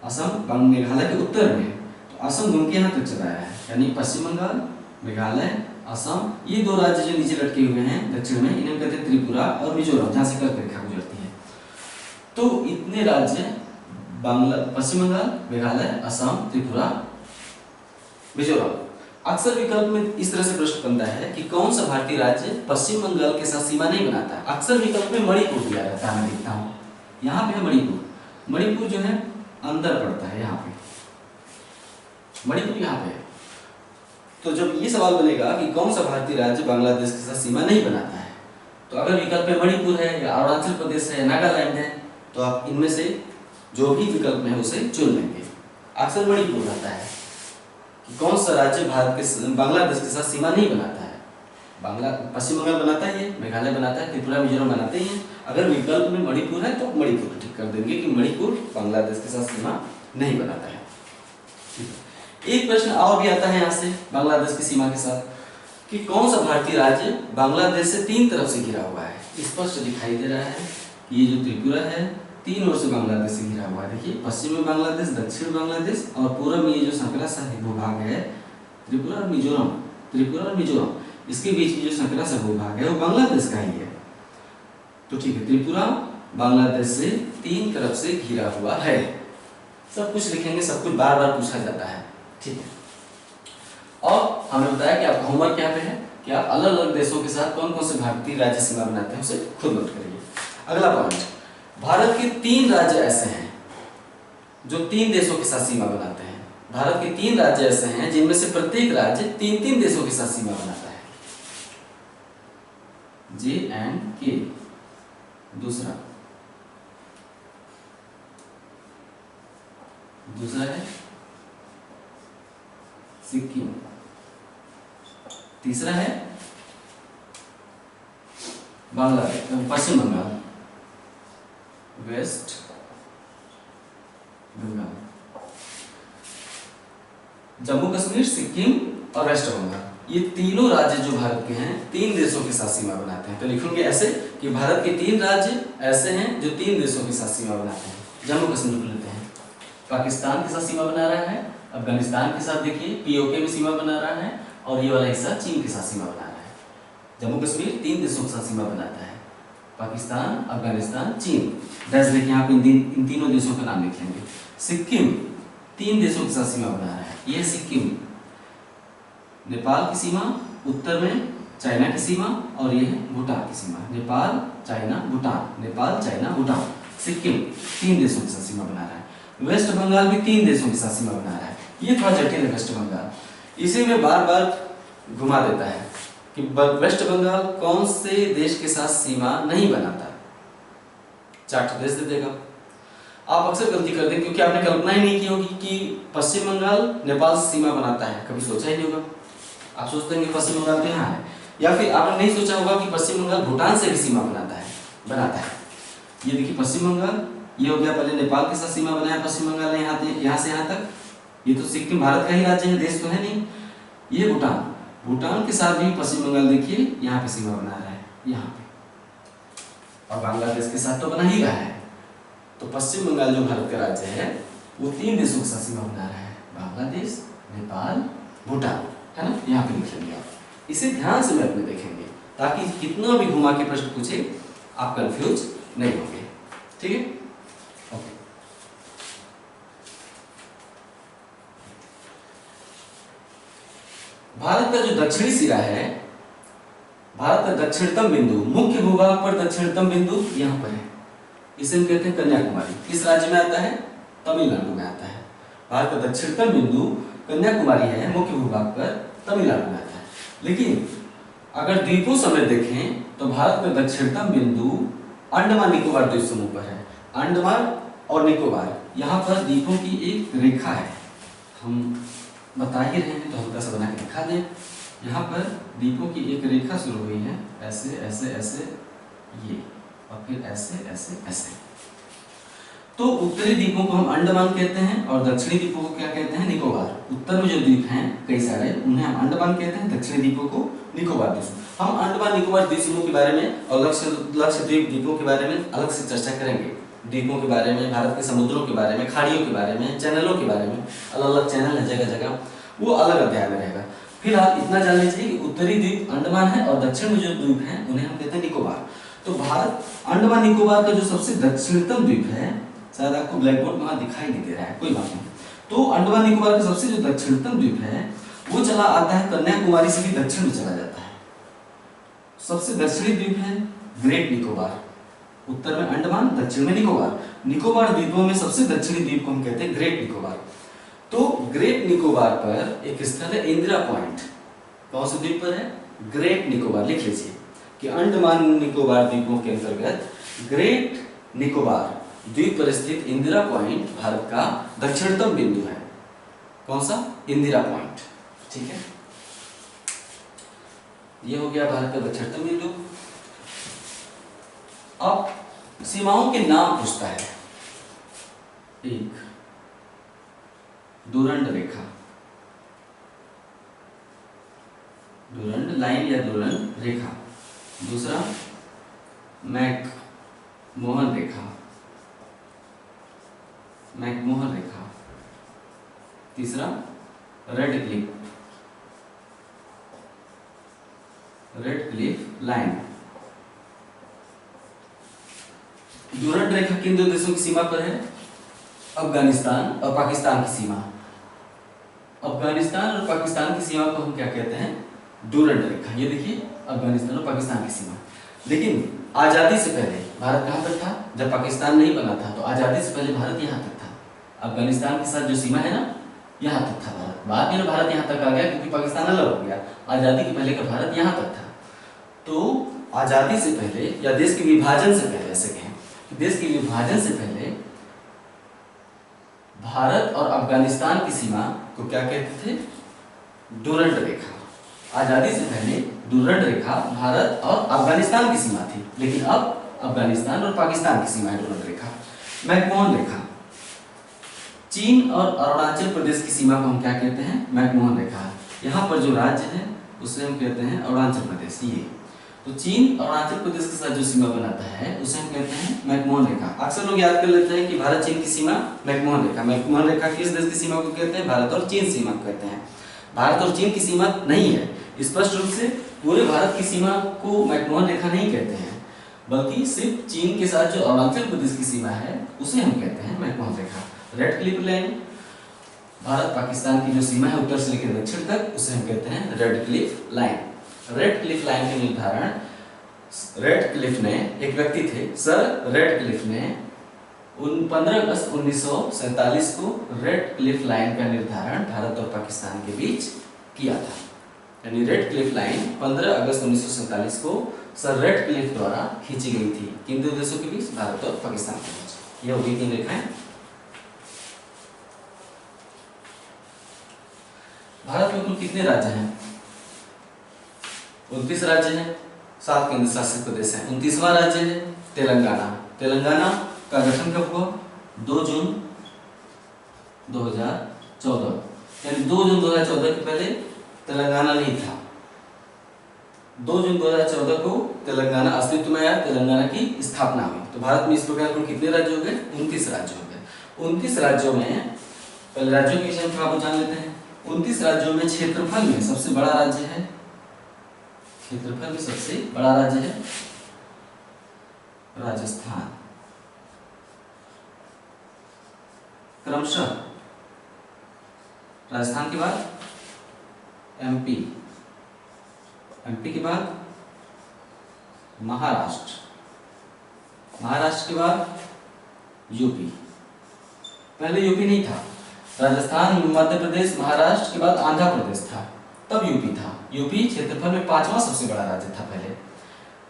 असम मेघालय के उत्तर में, तो असम घूम के यहाँ तक चला आया है, यानी पश्चिम बंगाल, मेघालय, असम, ये दो राज्य जो नीचे लटके हुए हैं दक्षिण में, इन्हें कहते हैं त्रिपुरा और मिजोरम, जहाँ से कर्क रेखा गुजरती है। तो इतने राज्य पश्चिम बंगाल, मेघालय, असम, त्रिपुरा, मिजोरम। अक्सर विकल्प में इस तरह से प्रश्न बनता है कि कौन सा भारतीय राज्य पश्चिम बंगाल के साथ सीमा नहीं बनाता। अक्सर विकल्प में मणिपुर दिया रहता है, मैं देखता हूँ यहाँ पे है मणिपुर। मणिपुर जो है अंदर पड़ता है, यहाँ पे मणिपुर यहाँ पे है। तो जब ये सवाल बनेगा कि कौन सा भारतीय राज्य बांग्लादेश के साथ सीमा नहीं बनाता है, तो अगर विकल्प में मणिपुर है या अरुणाचल प्रदेश है, नागालैंड है, तो आप इनमें से जो भी विकल्प में है उसे चुन लेंगे। अक्सर मणिपुर रहता है कि कौन सा राज्य भारत के बांग्लादेश के साथ सीमा नहीं बनाता है। पश्चिम बंगाल बनाता ही है, मेघालय बनाता है, त्रिपुरा मिजोरम बनाते ही हैं। अगर विकल्प में मणिपुर है तो मणिपुर को ठीक कर देंगे कि मणिपुर बांग्लादेश के साथ सीमा नहीं बनाता है। एक प्रश्न और भी आता है यहाँ से बांग्लादेश की सीमा के साथ कि कौन सा भारतीय राज्य बांग्लादेश से तीन तरफ से घिरा हुआ है। स्पष्ट दिखाई दे रहा है ये जो त्रिपुरा है तीन ओर से बांग्लादेश से घिरा हुआ है। देखिए पश्चिम में बांग्लादेश, दक्षिण बांग्लादेश और पूर्व में ये जो संकरा सा भूभाग है त्रिपुरा और मिजोरम, इसके बीच में जो संकरा सा भूभाग है वो बांग्लादेश का ही है। तो ठीक है, त्रिपुरा बांग्लादेश से तीन तरफ से घिरा हुआ है। सब कुछ लिखेंगे, सब कुछ बार बार पूछा जाता है, ठीक है। और हमने बताया कि आपका होमवर्क क्या पे है कि आप अलग अलग देशों के साथ कौन कौन से भारतीय राज्य सीमा बनाते हैं उसे खुद नोट करिए। अगला पॉइंट, भारत के तीन राज्य ऐसे हैं जो तीन देशों के साथ सीमा बनाते हैं। भारत के तीन राज्य ऐसे हैं जिनमें से प्रत्येक राज्य तीन तीन देशों के साथ सीमा बनाता है। J&K, दूसरा है सिक्किम, तीसरा है बांग्लादेश, पश्चिम बंगाल, वेस्ट बंगाल, जम्मू कश्मीर, सिक्किम और वेस्ट बंगाल। ये तीनों राज्य जो भारत के हैं तीन देशों के साथ सीमा बनाते हैं। तो लिखेंगे ऐसे कि भारत के तीन राज्य ऐसे हैं जो तीन देशों के साथ सीमा बनाते हैं। जम्मू कश्मीर को लेते हैं, पाकिस्तान के साथ सीमा बना रहा है, अफगानिस्तान के साथ देखिए पीओके में सीमा बना रहा है, और ये वाला हिस्सा चीन के साथ सीमा बना रहा है। जम्मू कश्मीर तीन देशों के साथ सीमा बनाता है, पाकिस्तान, अफगानिस्तान, चीन। दस देखिए यहाँ पे इन तीनों देशों का नाम लिख लेंगे। सिक्किम तीन देशों के साथ सीमा बना रहा है, यह सिक्किम। नेपाल की सीमा उत्तर में, चाइना की सीमा, और यह है भूटान की सीमा। Nepal, China, Bhutan, Nepal, China, Bhutan. सिक्किम तीन देशों के साथ सीमा बना रहा है। वेस्ट बंगाल भी तीन देशों के साथ सीमा बना रहा है। ये थोड़ा जटिल है वेस्ट बंगाल, इसी में बार बार घुमा देता है कि वेस्ट बंगाल कौन से देश के साथ सीमा नहीं बनाता। चार देश दे देगा। आप अक्सर गलती करते हैं क्योंकि आपने कल्पना ही नहीं की होगी कि पश्चिम बंगाल नेपाल से सीमा बनाता है, कभी सोचा ही नहीं होगा। आप सोचते हैं कि पश्चिम बंगाल तो यहाँ है, या फिर आपने नहीं सोचा होगा कि पश्चिम बंगाल भूटान से भी सीमा बनाता है। ये देखिए पश्चिम बंगाल, ये हो गया, पहले नेपाल के साथ सीमा बनाया पश्चिम बंगाल ने, यहाँ से यहाँ तक। ये तो सिक्किम भारत का ही राज्य है, देश तो है नहीं। ये भूटान के साथ भी पश्चिम बंगाल देखिए यहाँ पे सीमा बना रहा है, यहाँ पे, और बांग्लादेश के साथ तो बना ही रहा है। तो पश्चिम बंगाल जो भारत का राज्य है वो तीन देशों के साथ सीमा बना रहा है, बांग्लादेश, नेपाल, भूटान, है ना। यहाँ पे लिख लेंगे आप, इसे ध्यान से मैप में देखेंगे ताकि कितना भी घुमा के प्रश्न पूछे आप कंफ्यूज नहीं होंगे, ठीक है। ओके, भारत का जो दक्षिणी सिरा है भारत का दक्षिणतम बिंदु, मुख्य भूभाग पर दक्षिणतम बिंदु यहाँ पर है, इसे हम कहते हैं कन्याकुमारी। किस राज्य में आता है? तमिलनाडु में आता है। भारत का दक्षिणतम बिंदु कन्याकुमारी है, मुख्य भूभाग पर तमिलनाडु में आता है। लेकिन अगर द्वीपों समेत देखें तो भारत का दक्षिणतम बिंदु अंडमान निकोबार द्वीप समूह पर है। अंडमान और निकोबार, यहाँ पर द्वीपों की एक रेखा है, हम बता ही रहे हैं तो हल्का सा बना के दिखा दें। यहाँ पर द्वीपों की एक रेखा शुरू हुई है, ऐसे ऐसे ऐसे ये, और फिर ऐसे ऐसे ऐसे। तो उत्तरी द्वीपों को हम अंडमान कहते हैं और दक्षिणी द्वीपों को क्या कहते हैं? निकोबार। उत्तर में जो द्वीप हैं कई सारे, उन्हें हम अंडमान कहते हैं, दक्षिणी द्वीपों को निकोबार द्वीप। हम अंडमान निकोबार द्वीप समूह के बारे में और लक्षद्वीप द्वीपों के बारे में अलग से चर्चा करेंगे। द्वीपों के बारे में, भारत के समुद्रों के बारे में, खाड़ियों के बारे में, चैनलों के बारे में, अलग अलग चैनल है जगह जगह, वो अलग अध्याय में रहेगा। फिलहाल इतना जान लीजिए कि उत्तरी द्वीप अंडमान है और दक्षिण में जो द्वीप हैं उन्हें हम कहते हैं निकोबार। तो भारत अंडमान निकोबार का जो सबसे दक्षिणतम द्वीप है, शायद आपको ब्लैक बोर्ड में वहां दिखाई नहीं दे रहा है, कोई बात नहीं। तो अंडमान निकोबार का सबसे जो दक्षिणतम द्वीप है वो चला आता है कन्याकुमारी से भी दक्षिण में चला जाता है। सबसे दक्षिणी द्वीप है ग्रेट निकोबार, उत्तर में अंडमान, दक्षिण में निकोबार। निकोबार द्वीपों में सबसे दक्षिणी द्वीप को हम कहते हैं ग्रेट निकोबार। तो ग्रेट निकोबार पर एक स्थल है इंदिरा पॉइंट। कौन से द्वीप पर है? ग्रेट निकोबार। लिख लीजिए कि अंडमान निकोबार द्वीपों के अंतर्गत ग्रेट निकोबार द्वीप पर स्थित इंदिरा पॉइंट भारत का दक्षिणतम बिंदु है। कौन सा? इंदिरा पॉइंट। ठीक है, ये हो गया भारत का दक्षिणतम बिंदु। अब सीमाओं के नाम पूछता है। एक डूरंड रेखा, डूरंड लाइन या डूरंड रेखा। दूसरा मैकमोहन रेखा, मैकमोहन रेखा। तीसरा Radcliffe, Radcliffe line. Durand रेखा किन दो देशों की सीमा पर है? अफगानिस्तान और पाकिस्तान की सीमा। अफगानिस्तान और पाकिस्तान की सीमा को हम क्या कहते हैं? डूरंड रेखा। ये देखिए अफगानिस्तान और पाकिस्तान की सीमा। लेकिन आजादी से पहले भारत कहाँ पर था? जब पाकिस्तान नहीं बना था तो आजादी से पहले भारत यहाँ तक था। अफगानिस्तान के साथ जो सीमा है ना, यहाँ तक था भारत। बाद में भारत यहाँ तक आ गया क्योंकि पाकिस्तान अलग हो गया। आजादी के पहले का भारत यहाँ तक था। तो आजादी से पहले या देश के विभाजन से पहले, ऐसे कहें कि देश के विभाजन से पहले भारत और अफगानिस्तान की सीमा को क्या कहते थे? डूरंड रेखा। आजादी से पहले डूरंड रेखा भारत और अफगानिस्तान की सीमा थी, लेकिन अब अफगानिस्तान और पाकिस्तान की सीमा है डूरंड रेखा। मैकमोहन रेखा, चीन और अरुणाचल प्रदेश की सीमा को हम क्या कहते हैं? मैकमोहन रेखा। यहाँ पर जो राज्य है उसे हम कहते हैं अरुणाचल प्रदेश। ये तो चीन और अरुणाचल प्रदेश के साथ जो सीमा बनाता है उसे हम कहते हैं मैकमोहन रेखा। अक्सर लोग याद कर लेते हैं कि भारत चीन की सीमा मैकमोहन रेखा। मैकमोहन रेखा किस देश की सीमा को कहते हैं? भारत और चीन सीमा को कहते हैं। भारत और चीन की सीमा नहीं है, स्पष्ट रूप से पूरे भारत की सीमा को मैकमोहन रेखा नहीं कहते हैं, बल्कि सिर्फ चीन के साथ जो अरुणाचल प्रदेश की सीमा है उसे हम कहते हैं मैकमोहन रेखा। Radcliffe line, Bharat Pakistan की जो सीमा है उत्तर से लेकर दक्षिण तक, उसे हम कहते हैं red Cliff line. Red Cliff line के निर्धारण रेड क्लिफ ने, एक व्यक्ति थे सर रेड क्लिफ ने 15 अगस्त 1947 को रेड क्लिफ लाइन का निर्धारण भारत और पाकिस्तान के बीच किया था। यानी रेड क्लिफ लाइन 15 अगस्त 1947 को सर रेड क्लिफ द्वारा खींची गई थी। किन दो देशों के बीच? भारत और पाकिस्तान के बीच। ये होगी 3 रेखाएं। भारत में कुल कितने राज्य हैं? 29 राज्य हैं, 7 केंद्र शासित प्रदेश हैं। 29वां राज्य है तेलंगाना। तेलंगाना का गठन कब हुआ? 2 जून 2014। यानी 2 जून 2014 के पहले तेलंगाना नहीं था। 2 जून 2014 को तेलंगाना अस्तित्व में आया, तेलंगाना की स्थापना हुई। तो भारत में इस प्रकार कुल कितने राज्य हो गए? 29 राज्य हो गए। 29 राज्यों में, पहले राज्यों की संख्या जान लेते हैं। 29 राज्यों में क्षेत्रफल में सबसे बड़ा राज्य है, क्षेत्रफल में सबसे बड़ा राज्य है राजस्थान। क्रमशः राजस्थान के बाद एमपी, एमपी के बाद महाराष्ट्र, महाराष्ट्र के बाद यूपी, पहले यूपी नहीं था, राजस्थान, मध्य प्रदेश, महाराष्ट्र के बाद आंध्र प्रदेश था, तब यूपी था। यूपी क्षेत्रफल में 5वां सबसे बड़ा राज्य था पहले।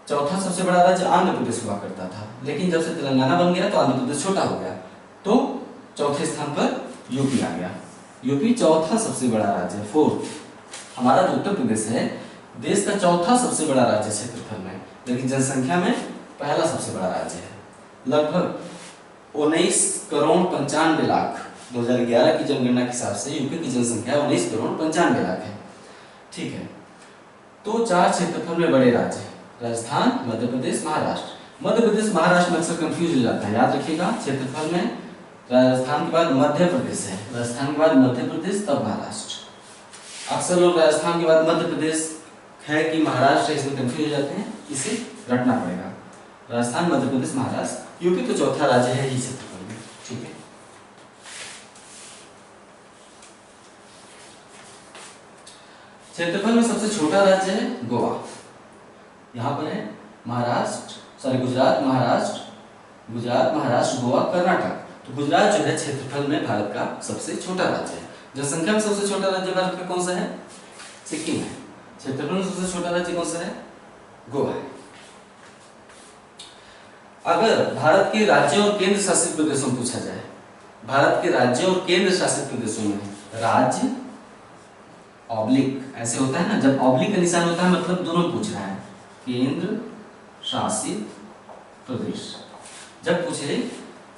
चौथा सबसे बड़ा राज्य आंध्र प्रदेश हुआ करता था, लेकिन जब से तेलंगाना बन गया तो आंध्र प्रदेश छोटा हो गया, तो चौथे स्थान पर यूपी आ गया। यूपी चौथा सबसे बड़ा राज्य, फोर्थ। हमारा जो उत्तर प्रदेश है देश का चौथा सबसे बड़ा राज्य क्षेत्रफल में, लेकिन जनसंख्या में पहला सबसे बड़ा राज्य है। लगभग 19,95,00,000 2011 की जनगणना के हिसाब से यूपी की जनसंख्या 19,95,00,000 है। ठीक है, तो 4 क्षेत्रफल में बड़े राज्य, राजस्थान, मध्य प्रदेश, महाराष्ट्र। मध्य प्रदेश महाराष्ट्र में अक्सर कंफ्यूज हो जाता है, याद रखिएगा। क्षेत्रफल में राजस्थान के बाद मध्य प्रदेश है, राजस्थान के बाद मध्य प्रदेश, तब महाराष्ट्र। अक्सर लोग राजस्थान के बाद मध्य प्रदेश है कि महाराष्ट्र है, इसमें कंफ्यूज हो जाते हैं, इसे रटना पड़ेगा। राजस्थान, मध्य प्रदेश, महाराष्ट्र। यूपी तो चौथा राज्य है ही क्षेत्रफल में। ठीक है, क्षेत्रफल में सबसे छोटा राज्य है गोवा। यहाँ पर है गुजरात, महाराष्ट्र, गोवा, कर्नाटक। तो गुजरात जो है क्षेत्रफल में भारत का सबसे छोटा राज्य है। जनसंख्या में सबसे छोटा राज्य भारत का कौन सा है? सिक्किम है। क्षेत्रफल में सबसे छोटा राज्य कौन सा है? गोवा है। अगर भारत के राज्यों और केंद्र शासित प्रदेशों में पूछा जाए, भारत के राज्यों और केंद्र शासित प्रदेशों में राज्य ऑब्लिक ऐसे होता है ना, जब ऑब्लिक का निशान होता है मतलब दोनों पूछ रहा है, केंद्र शासित प्रदेश। जब पूछे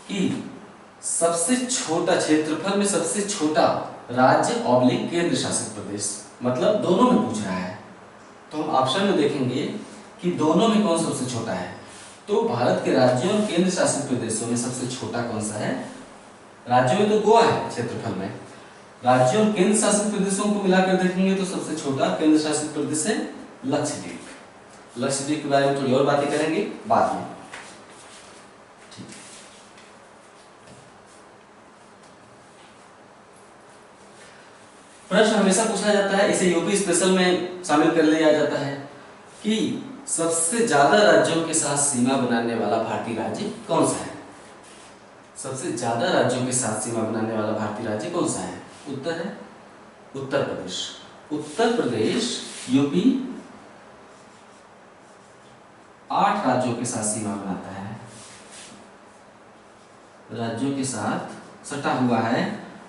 कि सबसे छोटा क्षेत्रफल में सबसे छोटा राज्य ऑब्लिक केंद्र शासित प्रदेश, मतलब दोनों में पूछ रहा है, तो हम ऑप्शन में देखेंगे कि दोनों में कौन सबसे छोटा है। तो भारत के राज्यों और केंद्र शासित प्रदेशों में सबसे छोटा कौन सा है? राज्यों में तो गोवा है क्षेत्रफल में, राज्यों और केंद्र शासित प्रदेशों को मिलाकर देखेंगे तो सबसे छोटा केंद्र शासित प्रदेश है लक्षद्वीप। लक्षद्वीप के बारे में थोड़ी और बातें करेंगे बाद में। ठीक, प्रश्न हमेशा पूछा जाता है, इसे यूपी स्पेशल में शामिल कर लिया जाता है कि सबसे ज्यादा राज्यों के साथ सीमा बनाने वाला भारतीय राज्य कौन सा है? सबसे ज्यादा राज्यों के साथ सीमा बनाने वाला भारतीय राज्य कौन सा है? उत्तर है उत्तर प्रदेश। उत्तर प्रदेश यूपी 8 राज्यों के साथ सीमा बनाता है, राज्यों के साथ सटा हुआ है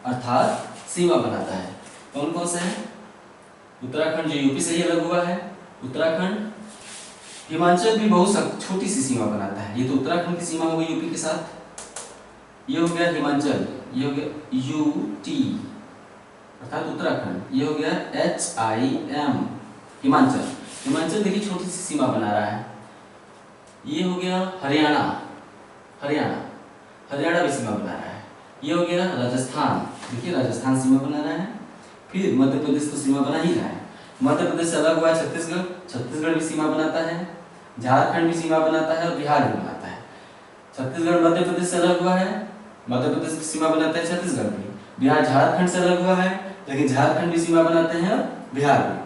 अर्थात सीमा बनाता है। कौन कौन से हैं? उत्तराखंड जो यूपी से ही अलग हुआ है, उत्तराखंड। हिमाचल भी बहुत छोटी सी सीमा बनाता है, ये तो उत्तराखंड की सीमा हो गई यूपी के साथ। ये हो गया हिमाचल, ये हो गया यूटी अर्थात उत्तराखंड, ये हो गया HIM हिमाचल। हिमाचल देखिए छोटी सी सीमा बना रहा है। ये हो गया हरियाणा, हरियाणा भी सीमा बना रहा है। ये हो गया राजस्थान, देखिए राजस्थान सीमा बना रहा है। फिर मध्य प्रदेश तो सीमा बना ही रहा है। मध्य प्रदेश से अलग हुआ छत्तीसगढ़, छत्तीसगढ़ भी सीमा बनाता है। झारखंड भी सीमा बनाता है और बिहार भी बनाता है। छत्तीसगढ़ मध्य प्रदेश से अलग हुआ है, मध्य प्रदेश की सीमा बनाता है छत्तीसगढ़ भी। बिहार झारखंड से अलग हुआ है, लेकिन झारखंड भी सीमा बनाते हैं और बिहार भी।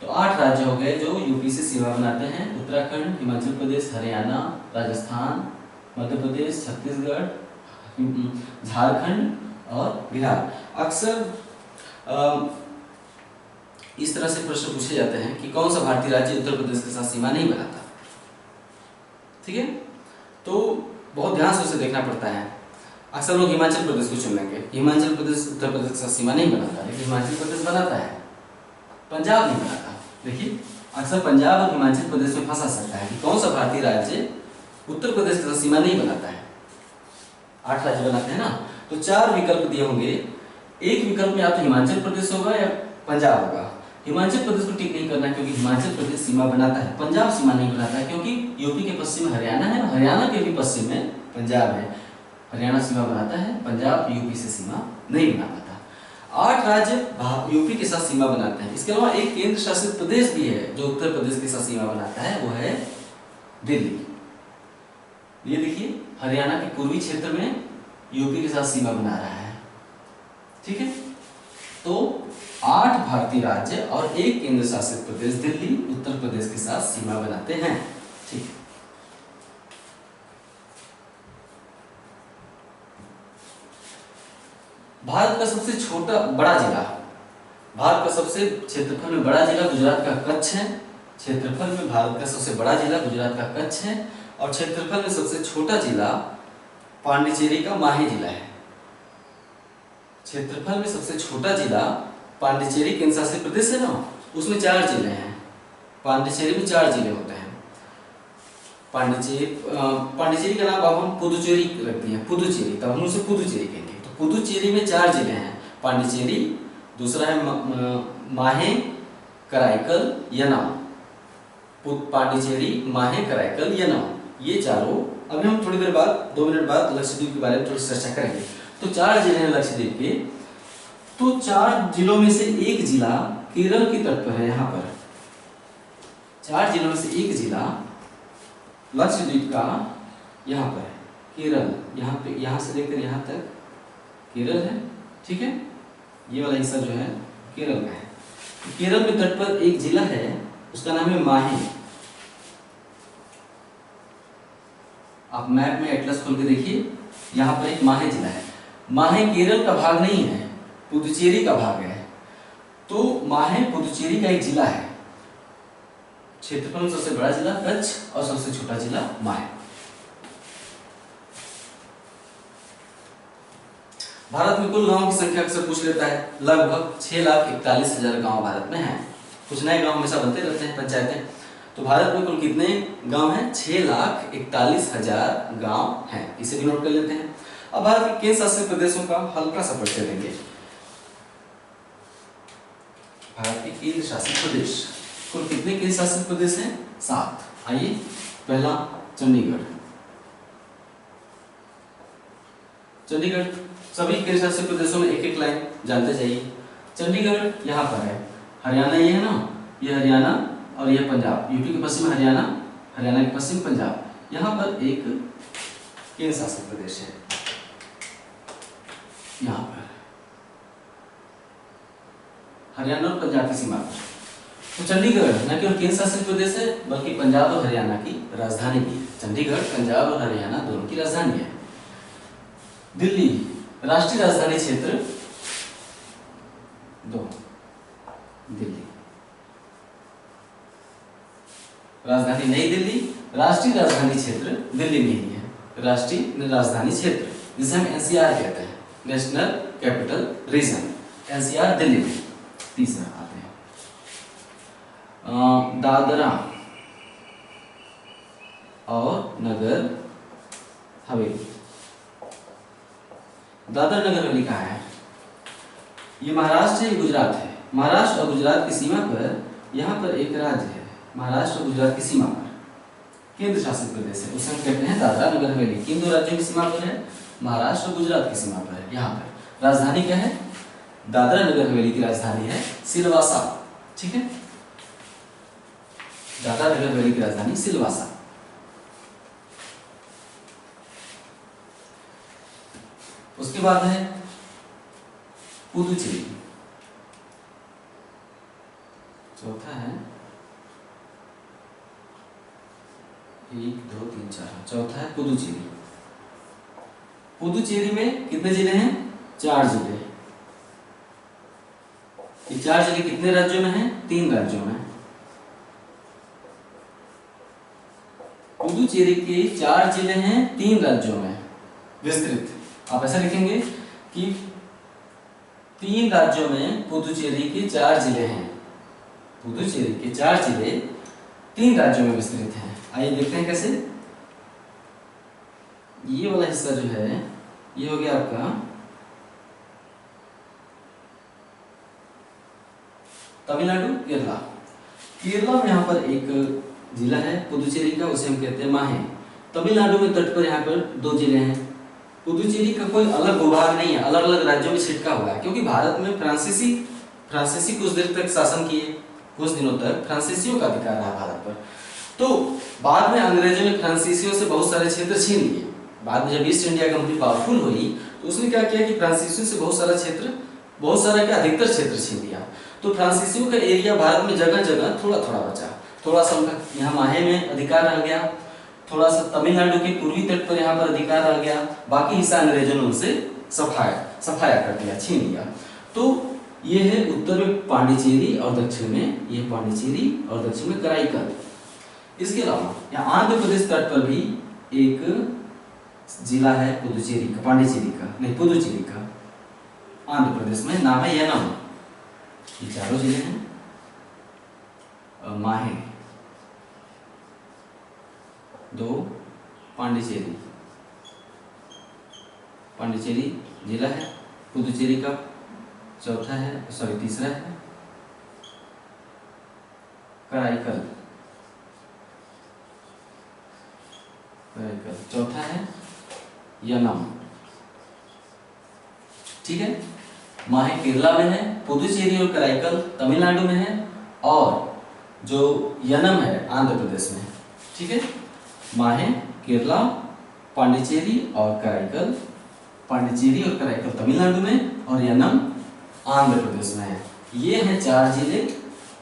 तो 8 राज्य हो गए जो यूपी से सीमा बनाते हैं, उत्तराखंड, हिमाचल प्रदेश, हरियाणा, राजस्थान, मध्य प्रदेश, छत्तीसगढ़, झारखंड और बिहार। अक्सर इस तरह से प्रश्न पूछे जाते हैं कि कौन सा भारतीय राज्य उत्तर प्रदेश के साथ सीमा नहीं बनाता। ठीक है, तो बहुत ध्यान से उसे देखना पड़ता है। अक्सर लोग हिमाचल प्रदेश को चुन लेंगे, हिमाचल प्रदेश उत्तर प्रदेश के साथ सीमा नहीं बनाता, लेकिन हिमाचल प्रदेश बनाता है, पंजाब नहीं बनाता। देखिए अक्सर पंजाब और हिमाचल प्रदेश में फंसा सकता है कि कौन सा भारतीय राज्य उत्तर प्रदेश के साथ सीमा नहीं बनाता है। 8 राज्य बनाते हैं ना, तो 4 विकल्प दिए होंगे। एक विकल्प में या तो हिमाचल प्रदेश होगा या पंजाब होगा। हिमाचल प्रदेश को टिक नहीं करना है क्योंकि हिमाचल प्रदेश सीमा बनाता है, पंजाब सीमा नहीं बनाता है क्योंकि यूपी के पश्चिम में हरियाणा है, हरियाणा के भी पश्चिम में पंजाब है। हरियाणा सीमा बनाता है, पंजाब यूपी से सीमा नहीं बना पाता। 8 राज्य यूपी के साथ सीमा बनाते हैं। इसके अलावा एक केंद्र शासित प्रदेश भी है जो उत्तर प्रदेश के साथ सीमा बनाता है, वो है दिल्ली। ये देखिए हरियाणा के पूर्वी क्षेत्र में यूपी के साथ सीमा बना रहा है। ठीक है, तो 8 भारतीय राज्य और एक केंद्र शासित प्रदेश दिल्ली उत्तर प्रदेश के साथ सीमा बनाते हैं। ठीक। भारत का सबसे छोटा बड़ा जिला, भारत का सबसे क्षेत्रफल में बड़ा जिला गुजरात का कच्छ है। क्षेत्रफल में भारत का सबसे बड़ा जिला गुजरात का कच्छ है और क्षेत्रफल में सबसे छोटा जिला पांडिचेरी का माहे जिला है। क्षेत्रफल में सबसे छोटा जिला पांडिचेरी केंद्र शासित प्रदेश है ना, उसमें 4 जिले हैं। पांडिचेरी में 4 जिले होते हैं। पांडिचेरी का नाम अब हम पुदुचेरी रखते हैं, पुदुचेरी, तब हम उसे पुदुचेरी कहेंगे। तो पुदुचेरी में 4 जिले हैं, पांडिचेरी, दूसरा है माहे, कराईकल, यनाम। पांडिचेरी, माहे, कराईकल, यनाम, ये चारों। अभी हम थोड़ी देर बाद 2 मिनट बाद लक्षद्वीप के बारे में थोड़ी चर्चा करेंगे। तो 4 जिले हैं लक्षद्वीप के। तो 4 जिलों में से एक जिला केरल की तट पर है। यहाँ पर 4 जिलों में से एक जिला लक्षद्वीप का यहाँ पर है, केरल। यहाँ पे, यहाँ से लेकर यहाँ तक केरल है, ठीक है। ये वाला हिस्सा जो है केरल का है। तो केरल में तट पर एक जिला है, उसका नाम है माहे। आप मैप में एटलस खोल के देखिए, यहाँ पर एक माहे जिला है। माहे केरल का भाग नहीं है, पुदुचेरी का भाग है। तो माहे पुदुचेरी का एक जिला है। क्षेत्रफल में सबसे बड़ा जिला कच्छ और सबसे छोटा जिला माहे। भारत में कुल गांवों की संख्या अक्सर पूछ लेता है। लगभग 6,41,000 गांव भारत में हैं। कुछ नए गांव हमेशा बनते रहते हैं, पंचायतें। तो भारत में कुल कितने गांव हैं? 6,41,000 गांव हैं। इसे भी नोट कर लेते हैं। अब भारत के केंद्र शासित प्रदेशों का हल्का सा परिचय देंगे। भारत के केंद्र शासित प्रदेश कुल कितने केंद्र शासित प्रदेश हैं? 7। आइए, पहला चंडीगढ़। चंडीगढ़ सभी केंद्र शासित प्रदेशों में एक एक लाइन जानते जाइए। चंडीगढ़ यहाँ पर है, हरियाणा ये है ना, ये हरियाणा और ये पंजाब। यूपी के पश्चिम हरियाणा, हरियाणा के पश्चिम पंजाब। यहाँ पर एक केंद्र शासित प्रदेश है, यहाँ पर हरियाणा और पंजाब की सीमा पर। तो चंडीगढ़ न केवल केंद्र शासित प्रदेश है बल्कि पंजाब और हरियाणा की राजधानी भी है। चंडीगढ़ पंजाब और हरियाणा दोनों की राजधानी है। दिल्ली राष्ट्रीय राजधानी क्षेत्र 2, दिल्ली राजधानी नई दिल्ली, राष्ट्रीय राजधानी क्षेत्र दिल्ली में ही है। राष्ट्रीय राजधानी क्षेत्र जिसे हम एनसीआर कहते हैं, national capital region. NCR Delhi में। तीसरा आते हैं दादरा और नगर हवेली। दादरा नगर हवेली कहाँ है? ये महाराष्ट्र है, गुजरात है। महाराष्ट्र और गुजरात की सीमा पर यहाँ पर एक राज्य है, महाराष्ट्र और गुजरात की सीमा पर केंद्र शासित प्रदेश है, उसे हम कहते हैं दादरा नगर हवेली। किन 2 राज्यों की सीमा पर है? महाराष्ट्र और गुजरात की सीमा पर है। यहाँ पर राजधानी क्या है? दादरा नगर हवेली की राजधानी है सिलवासा, ठीक है। दादरा नगर हवेली की राजधानी सिलवासा। उसके बाद है पुदुचेरी। चौथा है 1 2 3 4, चौथा है पुदुचेरी। पुदुचेरी में कितने जिले हैं? 4 जिले। ये 4 जिले कितने राज्यों में हैं? 3 राज्यों में। पुदुचेरी के 4 जिले हैं 3 राज्यों में विस्तृत। आप ऐसा लिखेंगे कि 3 राज्यों में पुदुचेरी के 4 जिले हैं। पुदुचेरी के 4 जिले 3 राज्यों में विस्तृत हैं। आइए देखते हैं कैसे। ये वाला हिस्सा जो है ये हो गया आपका तमिलनाडु, केरला। केरला में यहाँ पर एक जिला है पुदुचेरी का, उसे हम कहते हैं माहे। तमिलनाडु में तट पर यहाँ पर 2 जिले हैं। पुदुचेरी का कोई अलग भूभाग नहीं है, अलग अलग राज्यों में छिटका हुआ है, क्योंकि भारत में फ्रांसीसी कुछ देर तक शासन किए, कुछ दिनों तक फ्रांसीसियों का अधिकार रहा भारत पर। तो बाद में अंग्रेजों ने फ्रांसीसियों से बहुत सारे क्षेत्र छीन लिए। बाद में जब ईस्ट इंडिया कंपनी पावरफुल हुई तो उसने क्या किया कि फ्रांसीसियों से बहुत सारा क्या अधिकतर क्षेत्र छीन लिया। तो फ्रांसीसियों का एरिया भारत में जगह जगह थोड़ा थोड़ा बचा। थोड़ा सा उनका यहाँ माहे में अधिकार रह गया, थोड़ा सा तमिलनाडु के पूर्वी तट पर यहाँ पर अधिकार रह गया, बाकी हिस्सा अंग्रेजों ने उनसे सफाया कर दिया, छीन लिया। तो ये है उत्तर में पांडिचेरी और दक्षिण में ये पांडिचेरी और दक्षिण में कराईकल। इसके अलावा यहाँ आंध्र प्रदेश तट पर भी एक जिला है पुदुचेरी का, पांडिचेरी का नहीं पुदुचेरी का, आंध्र प्रदेश में, नाम है यनम। ये चारों जिले हैं। माहे 2, पांडिचेरी जिला है, पुदुचेरी का चौथा है, सॉरी तीसरा है, कराईकल चौथा है, यनम। ठीक है, माहे केरला में है, पुदुचेरी और कराईकल तमिलनाडु में है, और जो यनम है आंध्र प्रदेश में। ठीक है, माहे केरला, पांडिचेरी और कराईकल तमिलनाडु में, और यनम आंध्र प्रदेश में है। ये हैं 4 जिले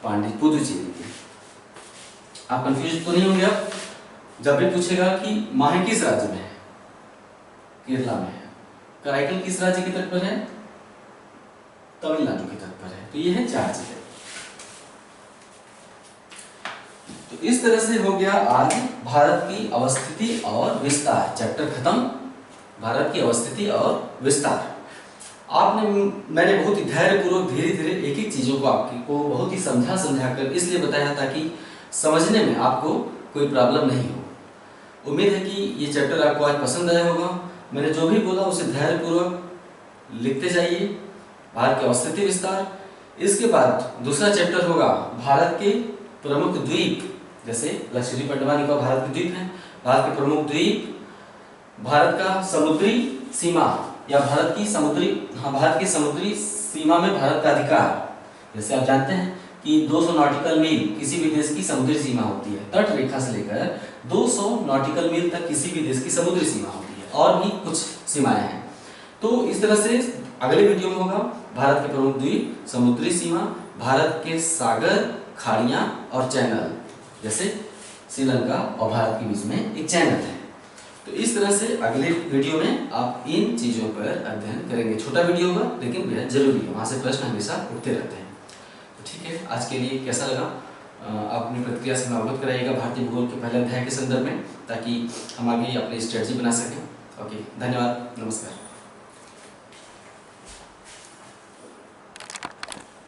पुदुचेरी के। आप कंफ्यूज तो नहीं होंगे अब? जब भी पूछेगा कि माहे किस राज्य में है, केरला में है, कराईकल किस राज्य के तट पर है, तमिलनाडु के तट पर है। तो ये है 4 जिले। तो इस तरह से हो गया आज भारत की अवस्थिति और विस्तार, चैप्टर खत्म, भारत की अवस्थिति और विस्तार। मैंने बहुत ही धैर्यपूर्वक धीरे धीरे एक एक चीजों को आपको बहुत ही समझा कर इसलिए बताया ताकि समझने में आपको कोई प्रॉब्लम नहीं हो। उम्मीद है कि ये चैप्टर आपको आज पसंद आया होगा। मैंने जो भी बोला उसे धैर्यपूर्वक लिखते जाइए, भारत की अवस्थिति विस्तार। इसके बाद दूसरा चैप्टर होगा भारत के प्रमुख द्वीप, जैसे लक्षद्वीप, अंडमान निकोबार भारत के द्वीप हैं, भारत के प्रमुख द्वीप, भारत का समुद्री सीमा या भारत की समुद्री सीमा में भारत का अधिकार। जैसे आप जानते हैं कि 200 नॉटिकल मील किसी भी देश की समुद्री सीमा होती है, तट रेखा से लेकर 200 नॉटिकल मील तक किसी भी देश की समुद्री सीमा होती है, और भी कुछ सीमाएं हैं। तो इस तरह से अगले वीडियो में होगा भारत के प्रमुख द्वीप, समुद्री सीमा, भारत के सागर, खाड़ियां और चैनल, जैसे श्रीलंका और भारत के बीच में एक चैनल है। तो इस तरह से अगले वीडियो में आप इन चीजों पर अध्ययन करेंगे। छोटा वीडियो होगा लेकिन बेहद जरूरी है, वहां से प्रश्न हमेशा उठते रहते हैं। तो ठीक है, आज के लिए कैसा लगा आप अपनी प्रतिक्रिया से अवगत कराइएगा भारतीय भूगोल के पहले अध्याय के संदर्भ में, ताकि हम आगे अपनी स्ट्रेटजी बना सकें। ओके, धन्यवाद, नमस्कार।